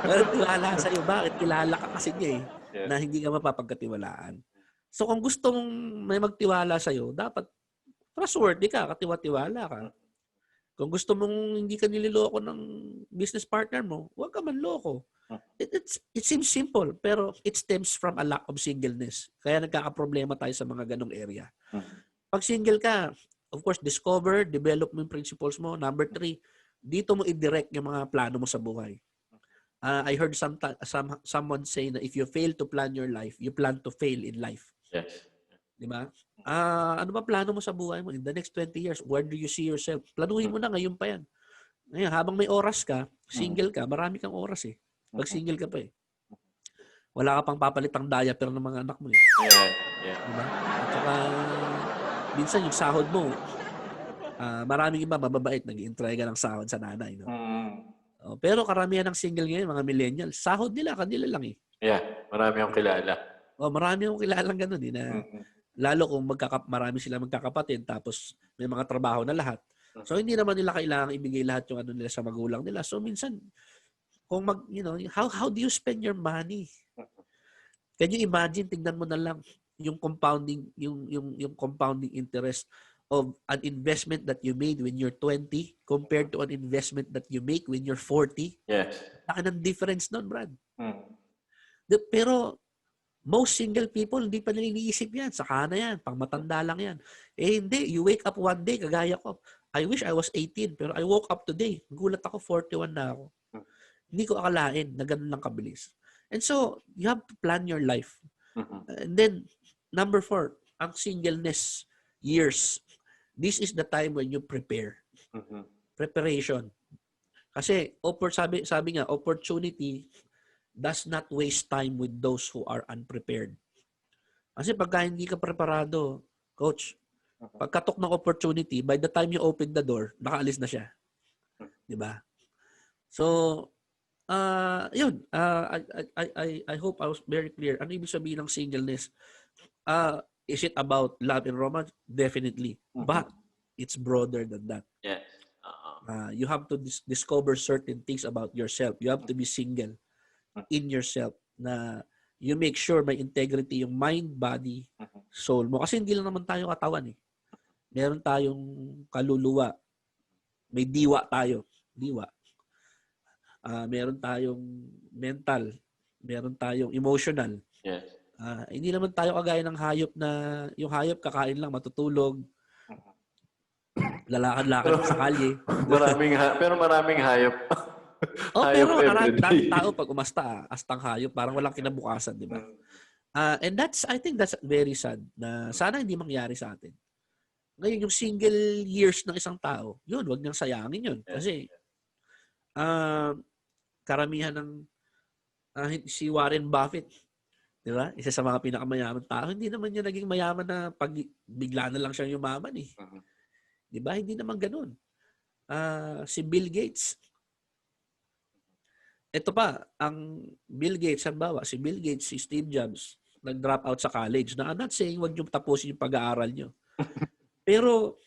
Walang tiwala sa'yo. Bakit? Kilala ka kasi niya na hindi ka mapapagkatiwalaan. So kung gusto mong may magtiwala sa'yo, dapat trustworthy ka, katiwa-tiwala ka. Kung gusto mong hindi ka nililoko ng business partner mo, huwag ka manloko. It seems simple, pero it stems from a lack of singleness. Kaya nagkakaproblema tayo sa mga ganong area. Pag single ka, of course, discover, develop mo yung principles mo. Number 3, dito mo i-direct yung mga plano mo sa buhay. I heard someone say na if you fail to plan your life, you plan to fail in life. Yes. Diba? Ano ba plano mo sa buhay mo? In the next 20 years, where do you see yourself? Planuhin mo na ngayon pa yan. Ngayon, habang may oras ka, single ka, marami kang oras eh. Pag single ka pa eh. Wala ka pang papalitang diaper ng mga anak mo eh. Yeah. Diba? At saka, minsan yung sahod mo, maraming iba mababait, nag-i-entrega ng sahod sa nanay. No? Pero karamihan ng single ngayon, mga millennials, sahod nila, kanila lang eh. Yeah, marami akong kilala. Marami akong kilalang ganun eh. Lalo kung marami sila magkakapatid, tapos may mga trabaho na lahat. So, hindi naman nila kailangang ibigay lahat yung ano nila sa magulang nila. So, minsan, kung how do you spend your money? Can you imagine, tignan mo na lang yung compounding, yung compounding interest of an investment that you made when you're 20 compared to an investment that you make when you're 40? Yes. Laki ng difference nun, Brad. Pero, most single people, hindi pa nila iniisip yan. Saka na yan. Pang matanda lang yan. Hindi. You wake up one day, kagaya ko. I wish I was 18, pero I woke up today. Gulat ako, 41 na ako. Hindi ko akalain na ganun lang kabilis. And so, you have to plan your life. And then, number 4, ang singleness years. This is the time when you prepare. Preparation. Kasi, sabi nga, opportunity does not waste time with those who are unprepared. Kasi pagka hindi ka preparado, coach, pagkatok ng opportunity, by the time you open the door, nakaalis na siya. Diba? So, yun. I hope I was very clear. Ano ibig sabihin ng singleness? Is it about love and romance? Definitely. But it's broader than that. Yes. You have to discover certain things about yourself. You have to be single in yourself na you make sure may integrity yung mind, body, soul mo. Kasi hindi lang naman tayo katawan eh. Meron tayong kaluluwa, may diwa tayo. Diwa. Meron tayong mental. Meron tayong emotional. Yes. Hindi naman tayo kagaya ng hayop na yung hayop kakain lang, matutulog, lalakad-lakad sa kalye. Pero maraming hayop. Pero Hayop daming everyday. tao pag umasta, astang hayop, parang walang kinabukasan, di ba? And I think that's very sad na sana hindi mangyari sa atin. Ngayon, yung single years ng isang tao, yun, wag niyang sayangin yun. Kasi, karamihan ng si Warren Buffett, di ba? Isa sa mga pinakamayaman tao, hindi naman niya naging mayaman na pag bigla na lang siya yumaman eh. Di ba? Hindi naman ganun. Si Bill Gates, ito pa, ang Bill Gates, halimbawa, si Bill Gates, si Steve Jobs, nag-drop out sa college. Na I'm not saying wag niyo tapusin yung pag-aaral niyo. Pero,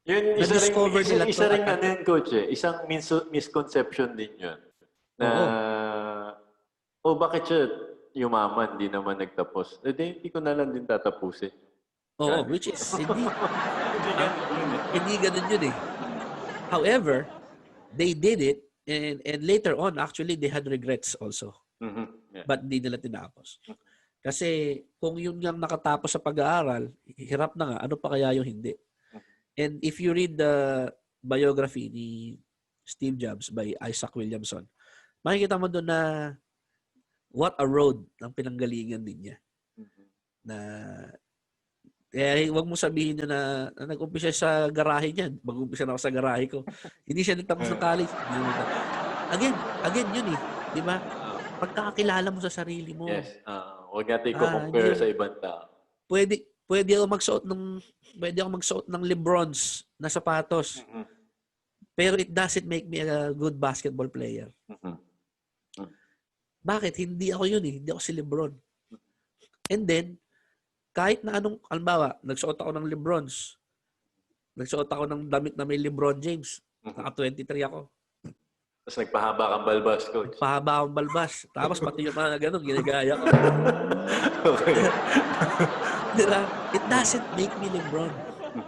Yun, na-discover nila isa rin ano yun, coach eh. Isang misconception din yun. Na, bakit siya yumaman, di naman nagtapos? Hindi ko na lang din tatapusin. Which is, hindi ganun yun eh. However, they did it, and later on, actually, they had regrets also. But hindi nila tinapos. Kasi kung yun yung nakatapos sa pag-aaral, hirap na nga, ano pa kaya yung hindi? And if you read the biography ni Steve Jobs by Isaac Williamson, makikita mo doon na what a road ang pinanggalingan din niya. Na kaya huwag mo sabihin na nag-umpisa sa garahe niya. Mag-umpisa na ako sa garahe ko. Hindi siya nagtapos ng college. Again, yun eh. Di ba? Pagkakakilala mo sa sarili mo. Yes. Huwag natin i-compare sa ibang tao. Pwede ako magsuot ng Lebrons na sapatos. Pero it doesn't make me a good basketball player. Bakit? Hindi ako yun eh. Hindi ako si Lebron. And then, kahit na anong, halimbawa, nagsuot ako ng Lebrons. Nagsuot ako ng damit na may LeBron James. Naka-23 ako. Tapos nagpahaba kang balbas, coach. Nagpahaba akong balbas. Tapos pati yung mga ganun, ginagaya ko. Okay. Diba? It doesn't make me LeBron.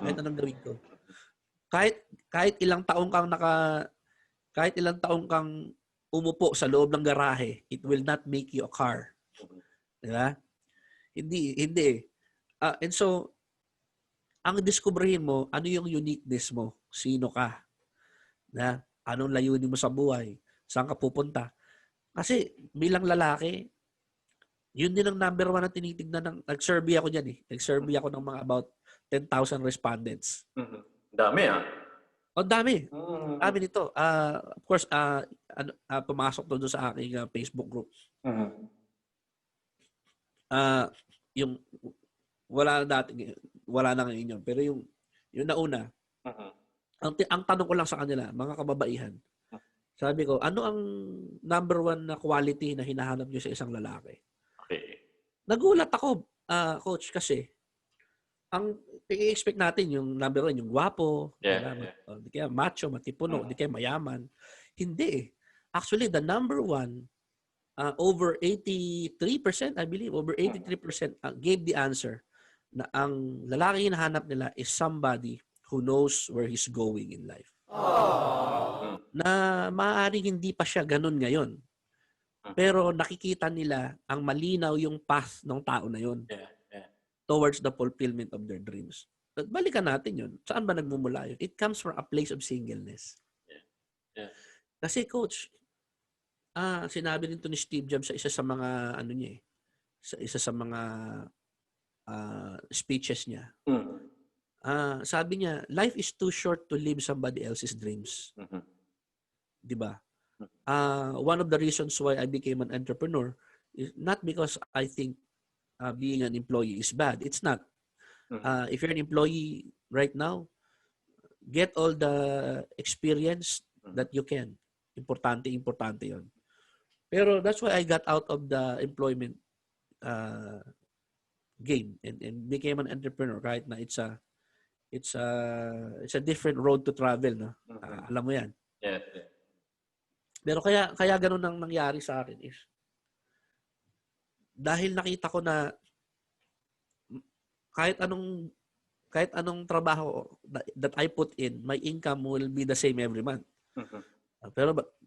Kahit anong gawin ko. Kahit ilang taong kang umupo sa loob ng garahe, it will not make you a car. Diba? Hindi eh. And so, ang diskubrihin mo, ano yung uniqueness mo? Sino ka? Na, anong layunin mo sa buhay? Saan ka pupunta? Kasi bilang lalaki, yun din ang number 1 na tinitignan. Nag-survey ako dyan eh. Nag-survey ako ng mga about 10,000 respondents. Dami Dami. Dami nito. Of course, pumasok doon sa aking Facebook group. Yung wala na ngayon yun. Pero yung nauna, ang tanong ko lang sa kanila, mga kababaihan, sabi ko, ano ang number 1 na quality na hinahanap nyo sa isang lalaki? Okay. Nagulat ako, coach, kasi ang i-expect natin yung number 1, yung gwapo, di kaya macho, matipuno, di kaya mayaman. Hindi eh. Actually, the number 1, over 83%, I believe, over 83% gave the answer na ang lalaki hinahanap nila is somebody who knows where he's going in life. Na maaaring hindi pa siya ganun ngayon. Pero nakikita nila ang malinaw yung path ng tao na yun towards the fulfillment of their dreams. At balikan natin yun. Saan ba nagmumula yun? It comes from a place of singleness. Kasi coach, sinabi nito ni Steve Jobs sa isa sa mga sa isa sa mga speeches niya. Sabi niya, life is too short to live somebody else's dreams. 'Di ba? One of the reasons why I became an entrepreneur is not because I think being an employee is bad. It's not. If you're an employee right now, get all the experience that you can. Importante 'yon. Pero that's why I got out of the employment game and became an entrepreneur kahit na it's a different road to travel, no? Alam mo 'yan. Yeah. Pero kaya ganun ang nangyari sa akin is dahil nakita ko na kahit kahit anong trabaho that I put in, my income will be the same every month.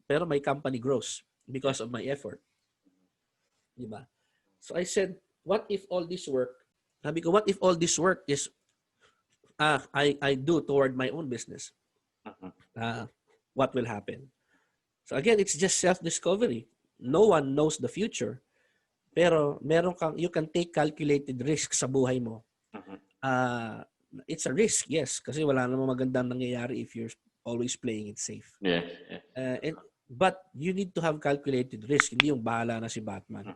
Pero my company grows because of my effort. Diba? So I said, what if all this work, sabi ko, what if all this work is I do toward my own business? What will happen? So again, it's just self-discovery. No one knows the future. Pero you can take calculated risk sa buhay mo. It's a risk, yes. Kasi wala namang magandang nangyayari if you're always playing it safe. Yes. But you need to have calculated risk. Hindi yung bahala na si Batman.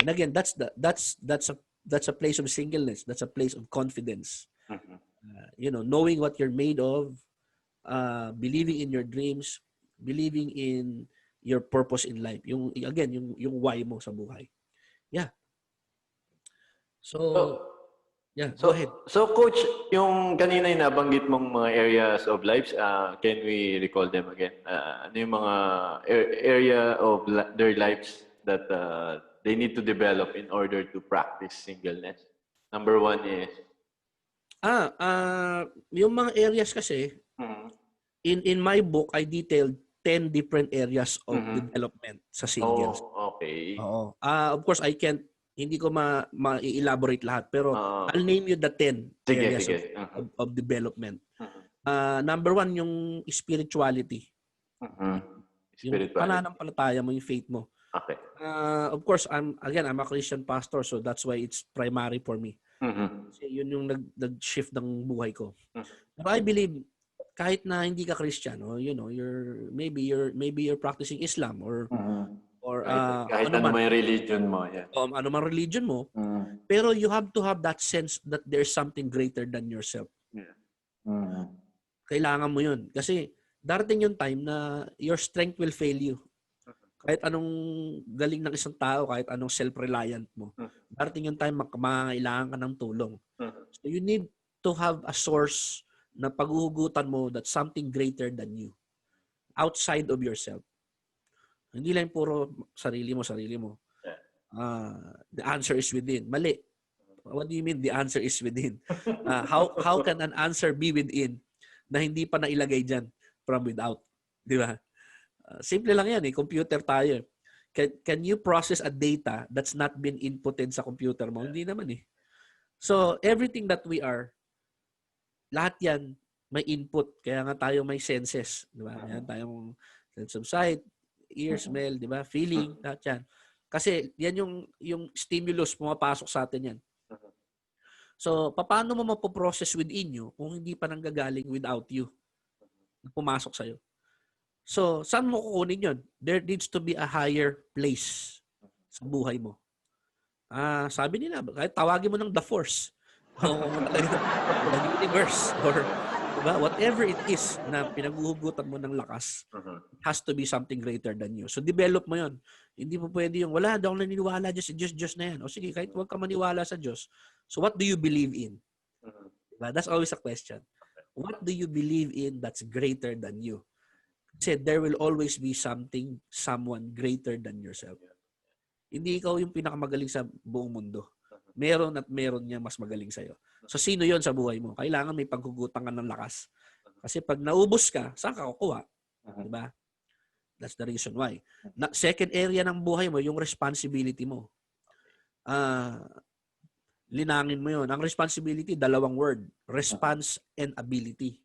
And again, that's a place of singleness. That's a place of confidence. Knowing what you're made of, believing in your dreams, believing in your purpose in life. Yung why mo sa buhay. Yeah. So go ahead. So Coach, yung kanina yung nabanggit mong mga areas of lives, can we recall them again? Ano yung mga area of their lives that they need to develop in order to practice singleness? Number one is? Yung mga areas kasi, in my book, I detailed 10 different areas of development sa singles. Oh, okay. Oo. Of course, hindi ko ma-elaborate lahat, pero I'll name you the 10 areas of development. Number one, yung spirituality. Yung pananampalataya mo, yung faith mo. Okay. Of course, I'm a Christian pastor, so that's why it's primary for me. Kasi yun yung nag-shift ng buhay ko. Pero I believe, kahit na hindi ka Christian, maybe you're practicing Islam or kahit ano may religion mo. Yeah. Ano man religion mo, pero you have to have that sense that there's something greater than yourself. Yeah. Kailangan mo yun. Kasi darating yung time na your strength will fail you. Kahit anong galing ng isang tao, kahit anong self-reliant mo, darating yung time makakailangan ka ng tulong. So you need to have a source na paghuhugutan mo that's something greater than you. Outside of yourself. Hindi lang puro sarili mo. The answer is within. Mali. What do you mean the answer is within? How can an answer be within na hindi pa nailagay dyan from without? Di ba? Simple lang yan. Computer tayo. Can you process a data that's not been inputted sa computer mo? Hindi naman eh. So, everything that we are, lahat yan may input. Kaya nga tayo may senses. Di ba? Yan tayong sense of sight, ear, smell, di ba? Feeling, lahat yan. Kasi yan yung stimulus pumapasok sa atin yan. So, paano mo mapoprocess within you kung hindi pa nanggagaling without you? Pumasok sa'yo. So, saan mo kukunin yun? There needs to be a higher place sa buhay mo. Sabi nila, kahit tawagin mo ng the force, the universe, or diba? Whatever it is na pinaghuhugutan mo ng lakas, has to be something greater than you. So, develop mo yun. Hindi mo pwede yung, wala, daw naniniwala Diyos na yan. O sige, kahit huwag ka maniwala sa Diyos. So, what do you believe in? Diba? That's always a question. What do you believe in that's greater than you? Kasi there will always be someone greater than yourself. Hindi ikaw yung pinakamagaling sa buong mundo. Meron at meron niya mas magaling sa'yo. So, sino yon sa buhay mo? Kailangan may paghugutan ka ng lakas. Kasi pag naubos ka, saan ka kukuha? Diba? That's the reason why. Second area ng buhay mo, yung responsibility mo. Linangin mo yon. Ang responsibility, dalawang word. Response and ability.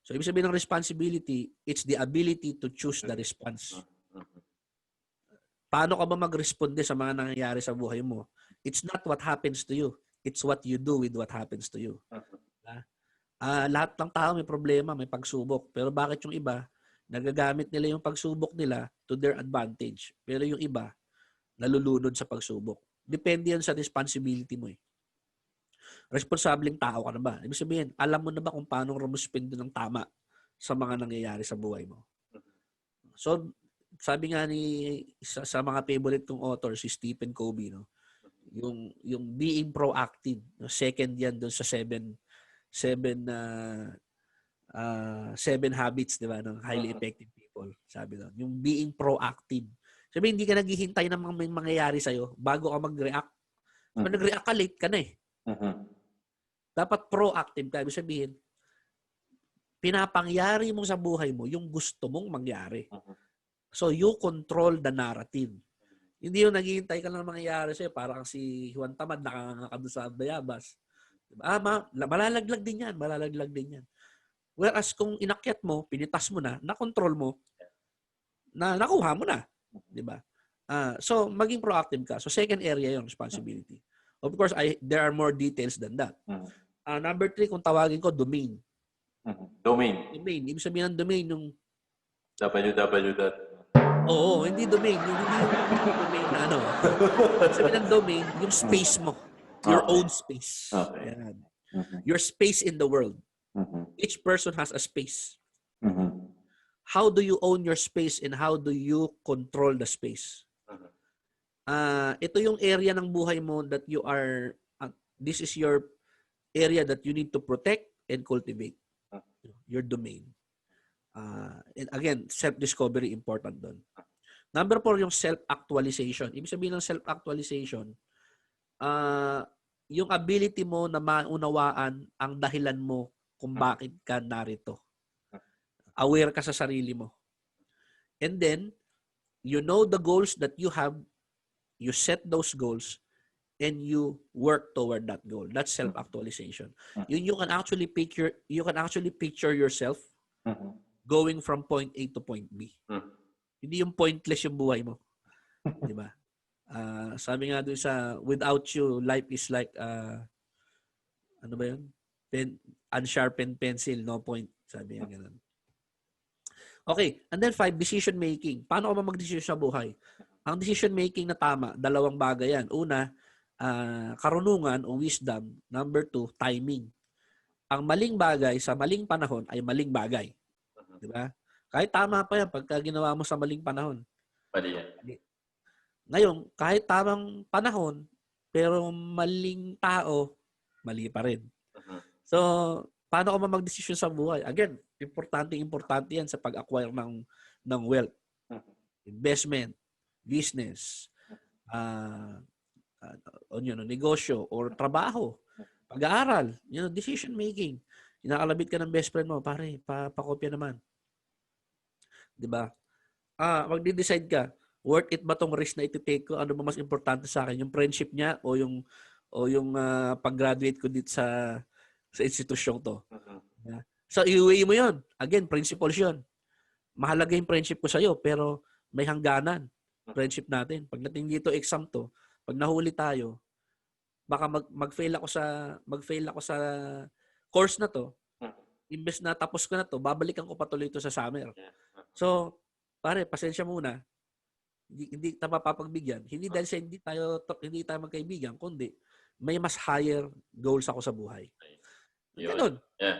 So, ibig sabihin ng responsibility, it's the ability to choose the response. Paano ka ba mag-responde sa mga nangyayari sa buhay mo? It's not what happens to you. It's what you do with what happens to you. Lahat ng tao may problema, may pagsubok. Pero bakit yung iba, nagagamit nila yung pagsubok nila to their advantage. Pero yung iba, nalulunod sa pagsubok. Depende yan sa responsibility mo eh. Responsableng tao ka na ba? Ibig sabihin, alam mo na ba kung paano rumuspindi ng tama sa mga nangyayari sa buhay mo? So, sabi nga sa mga favorite kong author, si Stephen Covey, no? Yung being proactive. No? Second yan doon sa seven habits, di ba, ng highly effective people. Sabi doon. Yung being proactive. Sabi, hindi ka naghihintay ng mga mangyayari sa'yo bago ka mag-react. Pag nag-react ka, late ka na eh. Dapat proactive ka. Ibig sabihin, pinapangyari mo sa buhay mo yung gusto mong mangyari. So, you control the narrative. Hindi yung naghihintay ka lang mangyayari sa'yo. Parang si Juan Tamad, nakanganga doon sa Bayabas. Diba? Malalaglag din yan. Malalaglag din yan. Whereas kung inakyat mo, pinitas mo na, nakontrol mo, nakuha mo na. Diba? So, maging proactive ka. So, second area yung responsibility. Of course, there are more details than that. Number 3, kung tawagin ko, domain. Domain. Domain. Ibig sabihin ng domain, yung www. Oo, hindi domain. Hindi yung domain na ano. Ibig sabihin ng domain, yung space mo. Your own space. Okay. Yan. Your space in the world. Each person has a space. How do you own your space and how do you control the space? Ito yung area ng buhay mo that you are, this is your area that you need to protect and cultivate. Your domain. And again, self-discovery important doon. Number 4, yung self-actualization. Ibig sabihin ng self-actualization, yung ability mo na maunawaan ang dahilan mo kung bakit ka narito. Aware ka sa sarili mo. And then, you know the goals that you have, you set those goals, and you work toward that goal. That's self-actualization. You can actually picture yourself going from point A to point B. Hindi yung pointless yung buhay mo. Di ba? Sabi nga doon sa, without you, life is like, ano ba yun? Unsharpened pencil, no point. Sabi nga ganun. Okay, and then 5, decision making. Paano ka ba mag-decision sa buhay? Ang decision making na tama, 2 bagay yan. Una, karunungan o wisdom. Number 2, timing. Ang maling bagay sa maling panahon ay maling bagay. Di ba? Kahit tama pa yan pagka ginawa mo sa maling panahon. Mali yan. Ngayon, kahit tamang panahon, pero maling tao, mali pa rin. So, paano ka mag-desisyon sa buhay? Again, importante yan sa pag-acquire ng wealth. Investment, business, negosyo, or trabaho, pag-aaral, decision making. Inakalabit ka ng best friend mo, pare, pakopya naman. Diba? Magde-decide ka, worth it ba tong risk na iti-take ko? Ano ba mas importante sa akin? Yung friendship niya o yung pag-graduate ko dito sa institusyong to? Yeah. So, i-weigh mo yun. Again, principles yun. Mahalaga yung friendship ko sa'yo, pero may hangganan. Friendship natin. Pagdating dito, exam to, pag nahuli tayo, baka mag-fail ako sa course na to. Imbes na tapos ko na to, babalikan ko patuloy ito sa summer. So, pare, pasensya muna. Hindi tayo mapapagbigyan. Hindi dahil sa hindi tayo magkaibigan, kundi may mas higher goals ako sa buhay. Ganun. Yeah.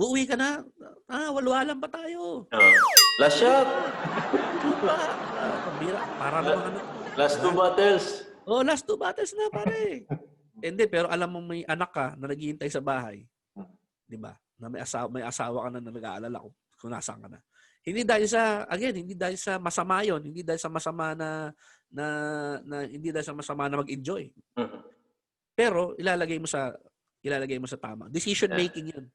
Uuwi ka na. Walwalan pa tayo. Last shot. Para naman Last 2 bottles. Last 2 bottles na, pare. Hindi, pero alam mo may anak ka na naghihintay sa bahay. Di ba? Na may asawa ka na nag-aalala kung nasaan ka na. Hindi dahil sa masama yon, hindi dahil sa masama na mag-enjoy. Pero ilalagay mo sa tama. Decision making 'yun.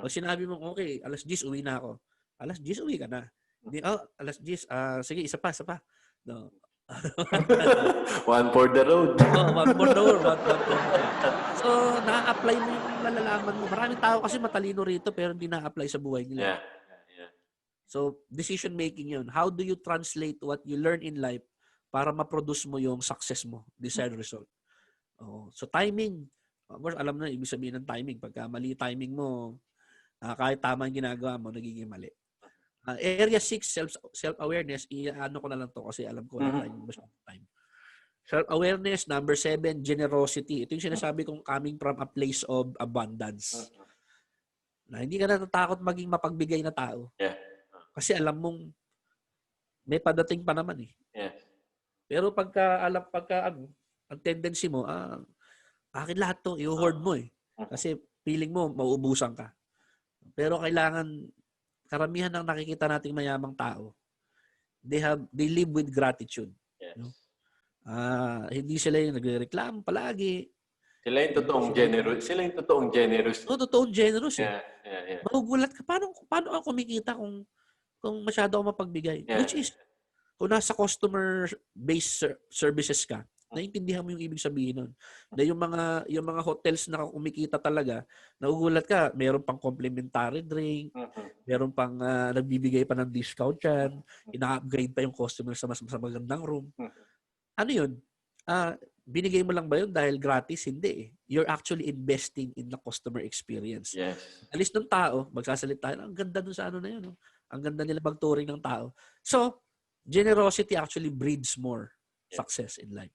O sinabi mo, okay, 10:00 uwi na ako. 10:00 uwi ka na. Hindi, 10:00, sige, isa pa. No. One for the road. One for the road. So, na-apply mo yung nalalaman mo. Maraming tao kasi matalino rito pero hindi na-apply sa buhay nila. Yeah. So, decision making yun. How do you translate what you learn in life para ma-produce mo yung success mo, desired result? So, timing. Of course, alam na, ibig sabihin ng timing. Pagka mali timing mo, kahit tama yung ginagawa mo, nagiging mali. Area 6, self-awareness. Ano ko na lang to kasi alam ko na time. Self-awareness. Number 7, generosity. Ito yung sinasabi kong coming from a place of abundance. Na hindi ka natatakot maging mapagbigay na tao. Yeah. Kasi alam mong may padating pa naman eh. Yes. Pero ang tendency mo, akin lahat to, i-hoard mo eh. Kasi feeling mo, mauubusan ka. Pero karamihan ng nakikita nating mayamang tao, they live with gratitude. Yes. No? Hindi sila yung nagrereklamo palagi. Sila yung totoong generous. Totoong generous eh. Yeah. Magugulat ka, paano ako kumikita kung masyado ako mapagbigay? Yeah. Which is, kung nasa customer-based services ka, naiintindihan mo yung ibig sabihin nun. Na yung mga hotels na kumikita talaga, nagugulat ka, meron pang complimentary drink, meron pang nagbibigay pa ng discount yan, ina-upgrade pa yung customer sa mas magandang room. Ano yun? Binigay mo lang ba yun dahil gratis? Hindi eh. You're actually investing in the customer experience. Yes. Alis ng tao, magsasalita, ang ganda dun sa ano na yun. Ang ganda nila magturing ng tao. So, generosity actually breeds more success in life.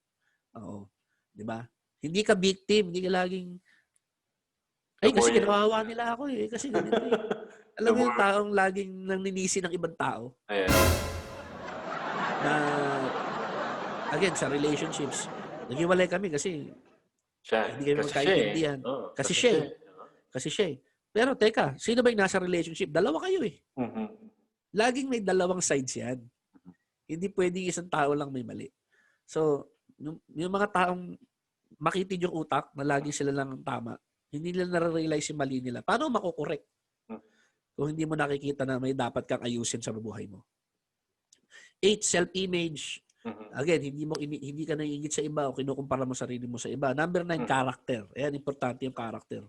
Oo. Di ba? Hindi ka victim, hindi ka laging, kasi kinawawa nila ako eh. Kasi ganito eh. Alam mo yung taong laging nanninisi ng ibang tao. Ayan. Na, again, sa relationships, naghiwalay kami kasi hindi kami magkaintindihan. Kasi siya eh. Pero teka, sino ba yung nasa relationship? Dalawa kayo eh. Laging may dalawang sides yan. Hindi pwedeng isang tao lang may mali. So, yung mga taong makitid yung utak na lagi sila lang ang tama, hindi nila nare-realize yung mali nila. Paano makukorek? Kung hindi mo nakikita na may dapat kang ayusin sa buhay mo. 8, self-image. Again, hindi ka naiingit sa iba o kinukumpara mo sarili mo sa iba. Number 9, character. Ayan, importante yung character.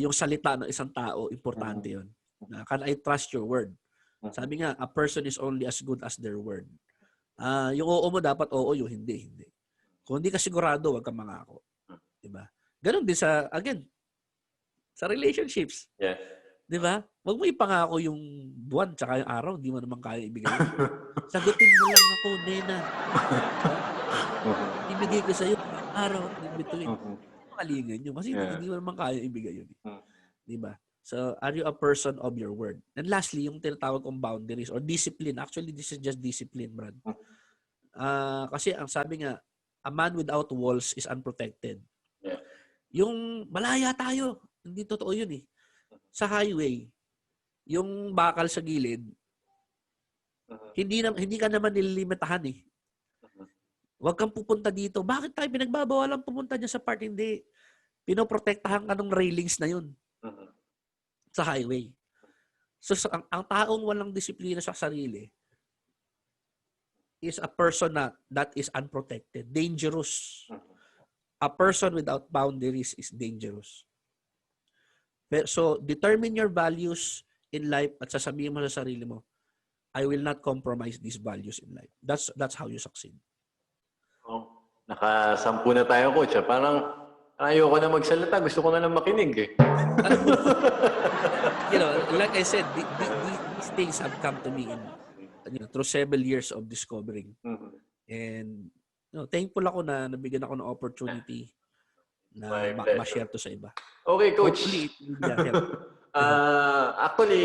Yung salita ng isang tao, importante yun. Can I trust your word? Sabi nga, a person is only as good as their word. Yung oo mo dapat oo, yung hindi. Kung hindi ka sigurado, wag kang mangako. Diba? Ganon din sa relationships. Yes. Diba? Wag mo ipangako yung buwan tsaka yung araw, hindi mo naman kaya ibigay. Sagutin mo lang ako, Nena. Ibigay ko sa'yo araw at bituin. Makalingan yun. Kasi hindi mo naman kaya ibigay yun. Diba? So, are you a person of your word? And lastly, yung tinatawag kong boundaries or discipline. Actually, this is just discipline, Brad. Kasi ang sabi nga, a man without walls is unprotected. Yeah. Yung malaya tayo, hindi totoo yun eh. Sa highway, yung bakal sa gilid, hindi ka naman nililimitahan eh. Huwag kang pupunta dito. Bakit tayo pinagbabawalan pumunta dyan sa part? Hindi. Pinoprotektahan ka ng railings na yun. Sa highway. So, ang taong walang disiplina sa sarili is a person that is unprotected. Dangerous. A person without boundaries is dangerous. So, determine your values in life at sasabihin mo sa sarili mo, I will not compromise these values in life. That's how you succeed. Oh, naka-10 na tayo, Coach. Parang ayoko na magsalita. Gusto ko na lang makinig eh. Like I said, these things have come to me through several years of discovering. And thankful ako na nabigyan ako ng opportunity na ma-share to sa iba. Okay, Coach. Hopefully, actually,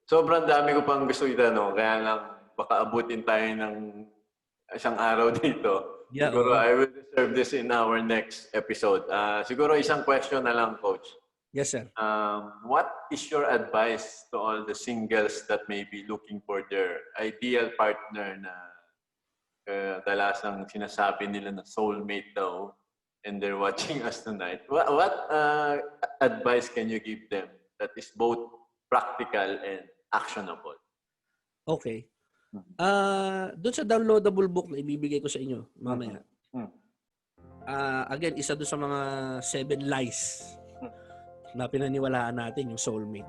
sobrang dami ko pang gusto itanong. Kaya lang, baka abutin tayo ng isang araw dito. Yeah, siguro, I will reserve this in our next episode. Siguro isang question na lang, Coach. Yes, sir. What is your advice to all the singles that may be looking for their ideal partner na dalasang sinasabi nila na soulmate daw and they're watching us tonight? What advice can you give them that is both practical and actionable? Okay. Doon sa downloadable book na ibibigay ko sa inyo mamaya. Again, isa doon sa mga 7 lies na pinaniwalaan natin, yung soulmate.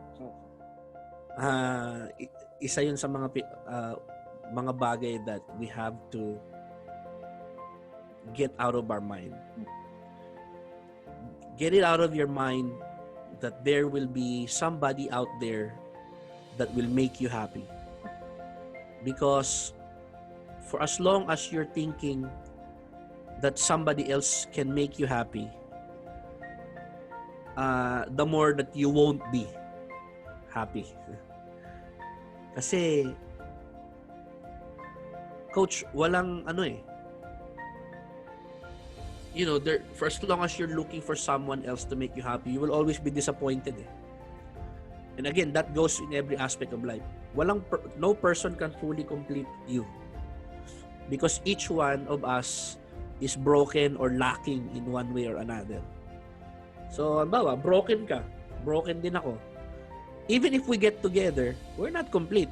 Isa yun sa mga bagay that we have to get out of our mind. Get it out of your mind that there will be somebody out there that will make you happy. Because for as long as you're thinking that somebody else can make you happy, the more that you won't be happy. Kasi, Coach, walang for as long as you're looking for someone else to make you happy, you will always be disappointed eh. And again, that goes in every aspect of life. No person can fully complete you. Because each one of us is broken or lacking in one way or another. So, halimbawa, broken ka. Broken din ako. Even if we get together, we're not complete.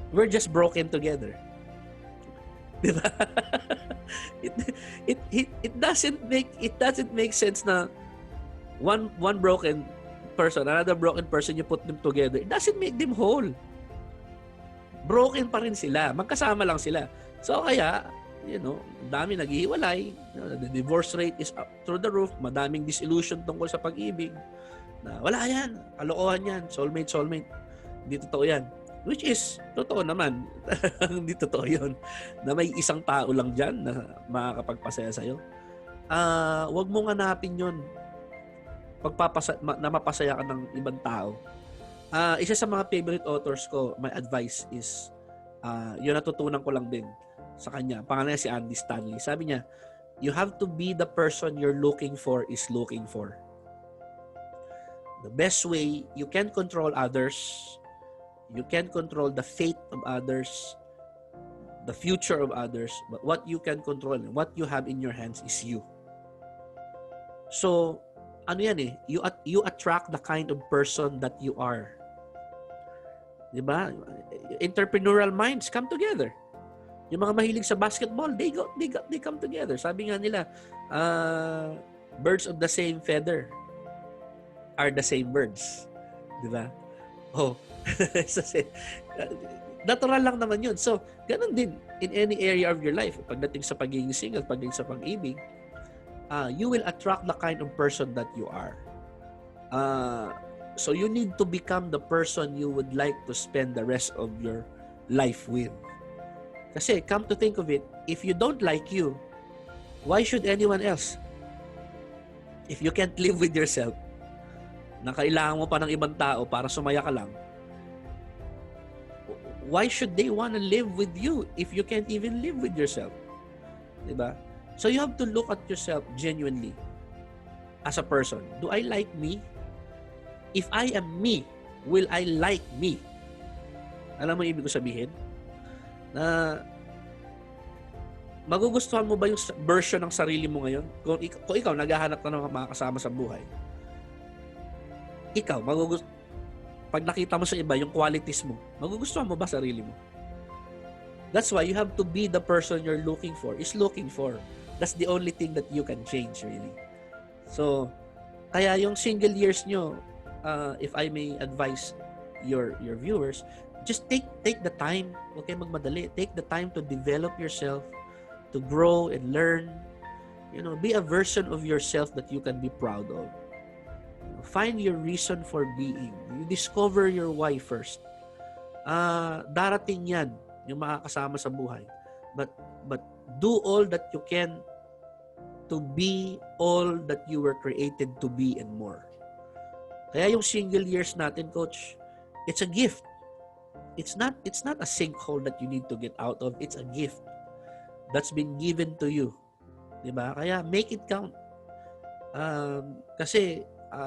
We're just broken together. Diba? It doesn't make sense na one broken person, another broken person, you put them together. It doesn't make them whole. Broken pa rin sila. Magkasama lang sila. So kaya, dami naghihiwalay. The divorce rate is up through the roof. Madaming disillusion tungkol sa pag-ibig. Na wala yan. Kalokohan yan. Soulmate. Hindi totoo yan. Which is, totoo naman. Hindi totoo yun. Na may isang tao lang dyan na makakapagpasaya sa'yo. Wag mong hanapin yun. Na mapasaya ka ng ibang tao. Isa sa mga favorite authors ko, my advice is, yun natutunan ko lang din sa kanya. Pangalan niya si Andy Stanley. Sabi niya, you have to be the person you're looking for is looking for. The best way you can control others, you can control the fate of others, the future of others, but what you can control, what you have in your hands is you. So, ano yan eh, you attract the kind of person that you are. Diba? Entrepreneurial minds come together. Yung mga mahilig sa basketball, they come together. Sabi nga nila, birds of the same feather are the same birds. Diba? Oh, natural lang naman yun. So, ganun din in any area of your life. Pagdating sa pagiging single, pagdating sa pag-ibig, you will attract the kind of person that you are. So you need to become the person you would like to spend the rest of your life with. Kasi come to think of it, if you don't like you, why should anyone else? If you can't live with yourself, na kailangan mo pa ng ibang tao para sumaya ka lang, why should they want to live with you if you can't even live with yourself? Diba? So you have to look at yourself genuinely as a person. Do I like me? If I am me, will I like me? Alam mo ibig ko sabihin? Na magugustuhan mo ba yung version ng sarili mo ngayon? Kung ikaw naghahanap ka ng mga kasama sa buhay, ikaw, pag nakita mo sa iba yung qualities mo, magugustuhan mo ba sarili mo? That's why you have to be the person you're looking for. That's the only thing that you can change, really. So, kaya yung single years nyo, if I may advise your viewers, just take the time. Huwag kayo magmadali. Take the time to develop yourself, to grow and learn. Be a version of yourself that you can be proud of. Find your reason for being. You discover your why first. Darating yan, yung makakasama sa buhay. But do all that you can to be all that you were created to be and more. Kaya yung single years natin, Coach, it's a gift. It's not a sinkhole that you need to get out of. It's a gift that's been given to you. Diba? Kaya make it count. Kasi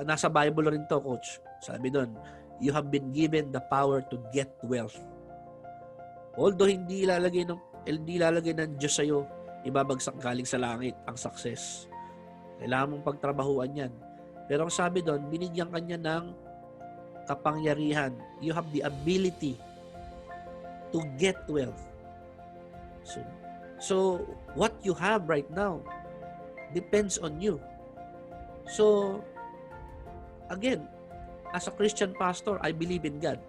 nasa Bible rin to, Coach. Sabi doon, you have been given the power to get wealth. Although hindi ilalagay ng Diyos sa'yo, ibabagsak galing sa langit ang success. Kailangan mong pagtrabahuan yan. Pero ang sabi doon, binigyan ka niya ng kapangyarihan. You have the ability to get wealth. So what you have right now depends on you. So, again, as a Christian pastor, I believe in God.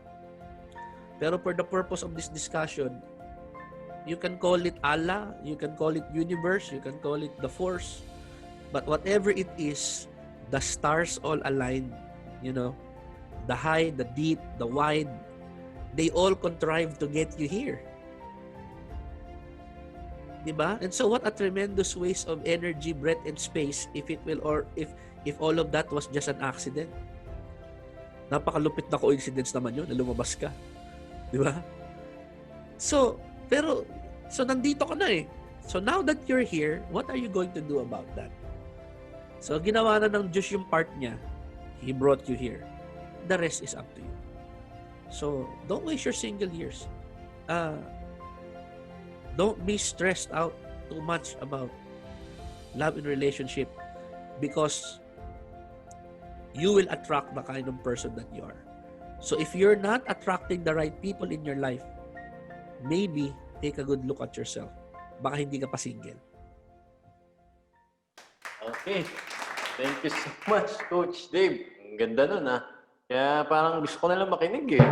Pero for the purpose of this discussion, you can call it Allah, you can call it universe, you can call it the force. But whatever it is, the stars all aligned, the high, the deep, the wide, they all contrive to get you here. Diba? And so what a tremendous waste of energy, breath, and space if all of that was just an accident. Napakalupit na coincidence naman yun na lumabas ka. Diba? So nandito ka na eh. So now that you're here, what are you going to do about that? So ginawa na ng Diyos yung part niya. He brought you here. The rest is up to you. So don't waste your single years. don't be stressed out too much about love and relationship because you will attract the kind of person that you are. So if you're not attracting the right people in your life, maybe take a good look at yourself. Baka hindi ka pa single. Okay. Thank you so much, Coach Dave. Ang ganda nun, ha? Kaya parang gusto ko na lang makinig, eh.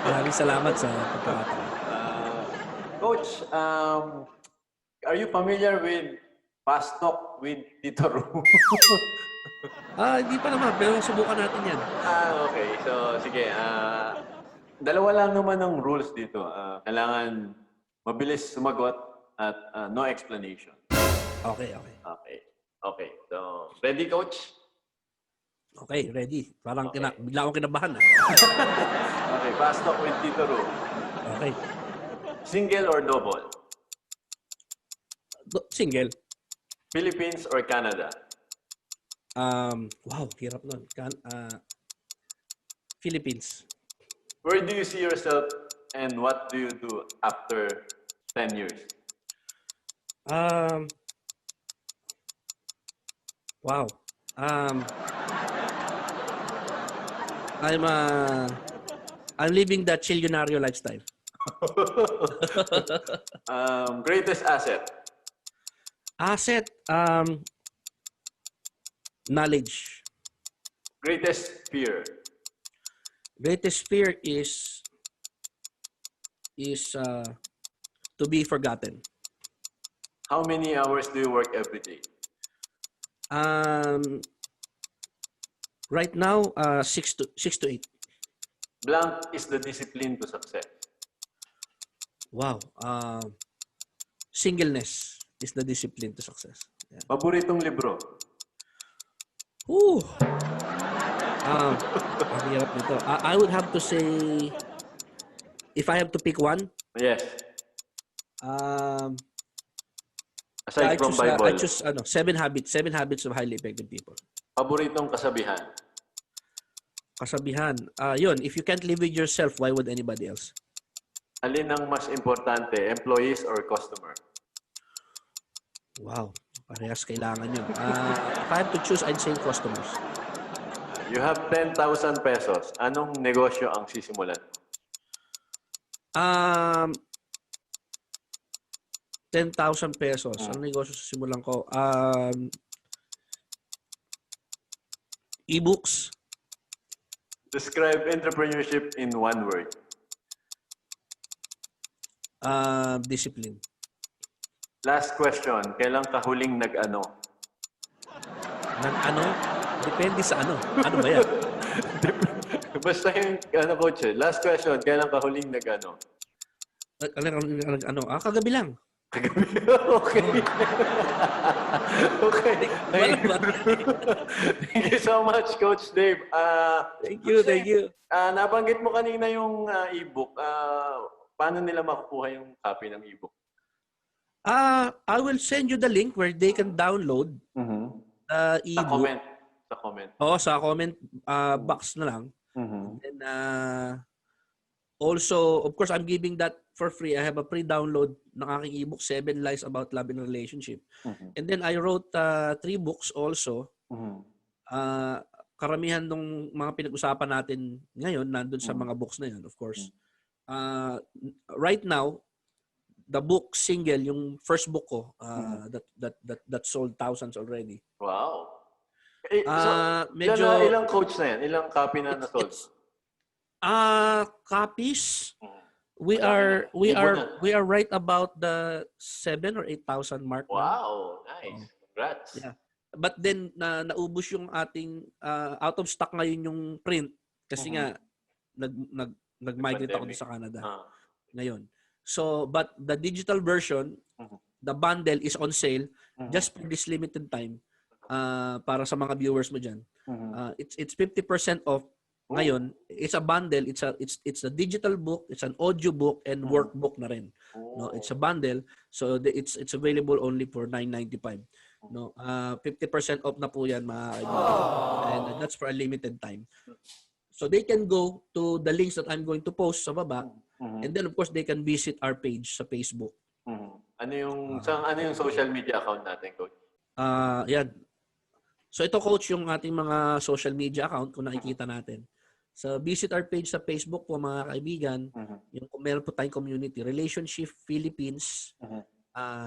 Maraming salamat sa pagkakataon. Coach, are you familiar with Fast Talk with Tito Ru? Hindi pa naman, pero subukan natin yan. Okay. So, sige. Dalawa lang naman ang rules dito. Kailangan mabilis sumagot at no explanation. Okay. Okay. So, ready, Coach? Okay, ready. Parang Okay. bigla akong kinabahan. Okay, Fast Talk with Tito Ru. Okay. Single or double? Single. Philippines or Canada? Wow, hirap nun. Philippines. Where do you see yourself and what do you do after 10 years? Wow. I'm living the chillionario lifestyle. Greatest asset? Asset, knowledge. Greatest fear? Greatest fear is to be forgotten. How many hours do you work every day? Right now, 6 to 8. Blank is the discipline to success. Wow. Singleness is the discipline to success. Yeah. Paboritong libro? Ang hirap nito. I would have to say, if I have to pick one, Yes. I Aside from Bible. choose 7 habits of highly effective people. Paboritong kasabihan? Kasabihan. Yun, if you can't live with yourself, why would anybody else? Alin ang mas importante, employees or customer? Wow. Parehas kailangan yun. If I have to choose, I'd say customers. You have 10,000 pesos. Anong negosyo ang sisimulan? 10,000 pesos. Ang negosyo sa simulan ko? E-books. Describe entrepreneurship in one word. Discipline. Last question. Kailan ka huling nag-ano? Nag-ano? Depende sa ano. Ano ba yan? Basta yung, coach eh. Last question. Kailan ka huling nag-ano? Kagabi lang. Okay. Okay. Thank you so much, Coach Dave. Thank you. Nabanggit mo kanina yung e-book. Paano nila makukuha yung copy ng e-book? I will send you the link where they can download the e-book. Sa comment. Oo, sa comment box na lang. And also, of course, I'm giving that for free. I have a pre-download ng aking e-book, 7 Lies About Love and Relationship. And then I wrote 3 books also. Karamihan ng mga pinag-usapan natin ngayon nandun sa mga books na yan, of course. Right now, the book single, yung first book ko, that sold thousands already. Wow. Medyo ilang coach na yan? Ilang copy na na-sold? Copies. We are right about the 7,000 or 8,000 mark. Wow, nice. Congrats. Yeah. But then naubos yung ating out of stock ngayon yung print kasi nga nag-migrate ako sa Canada ngayon. So, but the digital version, the bundle is on sale just for this limited time para sa mga viewers mo dyan. It's 50% off ngayon. It's a bundle. It's a digital book. It's an audio book and workbook na rin. No, it's a bundle. So it's available only for $9.95. No, 50% off na po yan, mga kaibigan. And that's for a limited time. So they can go to the links that I'm going to post sa baba And then of course they can visit our page sa Facebook. Ano yung social media account natin, Coach? Yan. So ito, Coach, yung ating mga social media account kung nakikita natin. So visit our page sa Facebook po, mga kaibigan. Yung kung meron po tayong community, Relationship Philippines.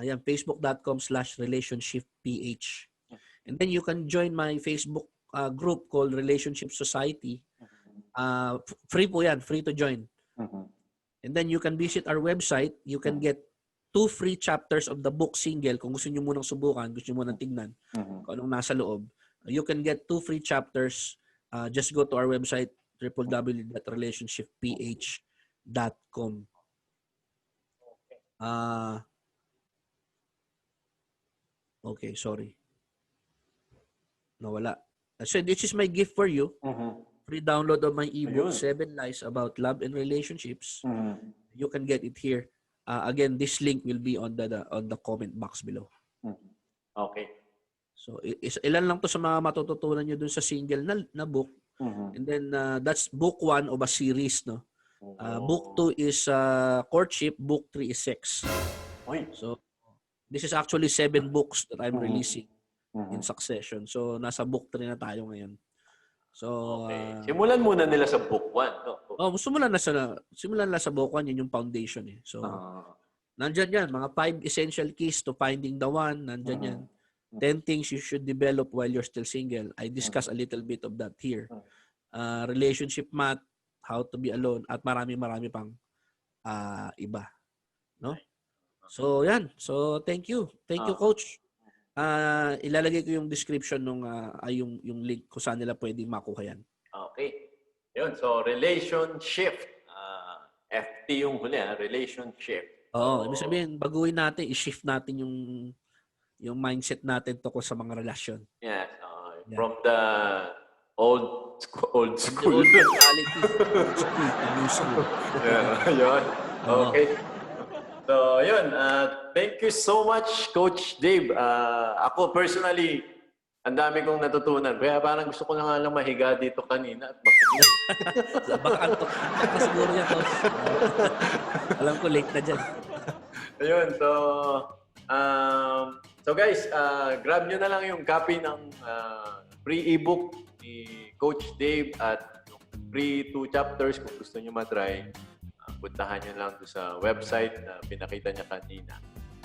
Yan, facebook.com/relationshipph. And then you can join my Facebook group called Relationship Society. Free po yan, free to join. And then you can visit our website. You can get 2 free chapters of the book Single. Kung gusto nyo munang subukan, gusto nyo munang tignan kung anong nasa loob. You can get 2 free chapters. Just go to our website, www.relationshipph.com. Okay, sorry. Nawala. So this is my gift for you. Free download of my ebook, 7 Lies About Love and Relationships. You can get it here. Again, this link will be on the comment box below. Okay. So ilan lang to sa mga matututunan nyo dun sa single na book. And then that's book 1 of a series, no? Book 2 is courtship, book 3 is sex. So this is actually 7 books that I'm releasing in succession. So nasa book 3 na tayo ngayon. So simulan muna nila sa book 1, no? Simulan na sa book 1, yun yung foundation eh. So nandyan yan, mga 5 essential keys to finding the one, nandyan yan. 10 things you should develop while you're still single. I discuss a little bit of that here. Relationship math, how to be alone, at marami pang iba, no? So yan. So thank you. Thank you, Coach. Ilalagay ko yung description nung yung link kung saan nila pwedeng makuha yan. Okay. Yun. So relationship. FT yung huli, relationship. Ibig sabihin, baguhin natin, i-shift natin yung mindset natin tungkol sa mga relasyon. Yes. From the old school. The old mentality. New school. Yun. Okay. So, yun. Thank you so much, Coach Dave. Ako, personally, ang dami kong natutunan. Kaya parang gusto ko na nga lang mahiga dito kanina at makinig. Baka antok na siguro niya, Coach. Alam ko, late na dyan. Ayun. So guys, grab nyo na lang yung copy ng free ebook ni Coach Dave at free 2 chapters kung gusto nyo matry. Puntahan nyo lang doon sa website na pinakita niya kanina.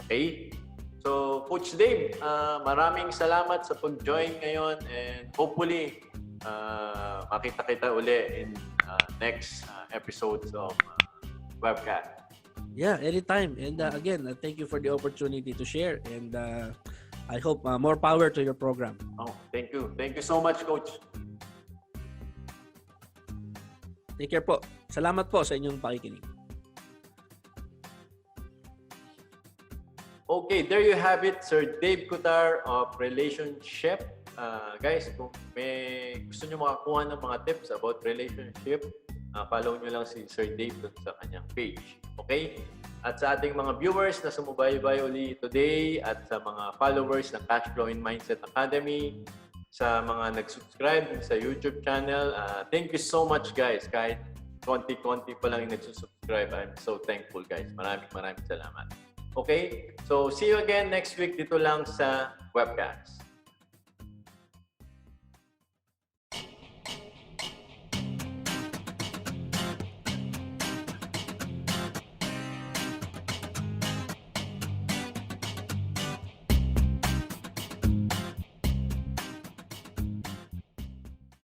Okay? So, Coach Dave, maraming salamat sa pag-join ngayon and hopefully, makita kita uli in next episodes of Webcast. Yeah, anytime. And again, thank you for the opportunity to share and I hope more power to your program. Thank you. Thank you so much, Coach. Take care po. Salamat po sa inyong pakikinig. Okay, there you have it, Sir Dave Cutar of Relationship. Guys, kung may gusto nyo makakuha ng mga tips about relationship, follow nyo lang si Sir Dave sa kanyang page. Okay? At sa ating mga viewers na sumubaybay uli today at sa mga followers ng Cashflow and Mindset Academy, sa mga nag-subscribe sa YouTube channel, thank you so much, guys. Kahit konti-konti pa lang yung nagsusubscribe, I'm so thankful, guys. Maraming salamat. Okay? So, see you again next week dito lang sa Webcast.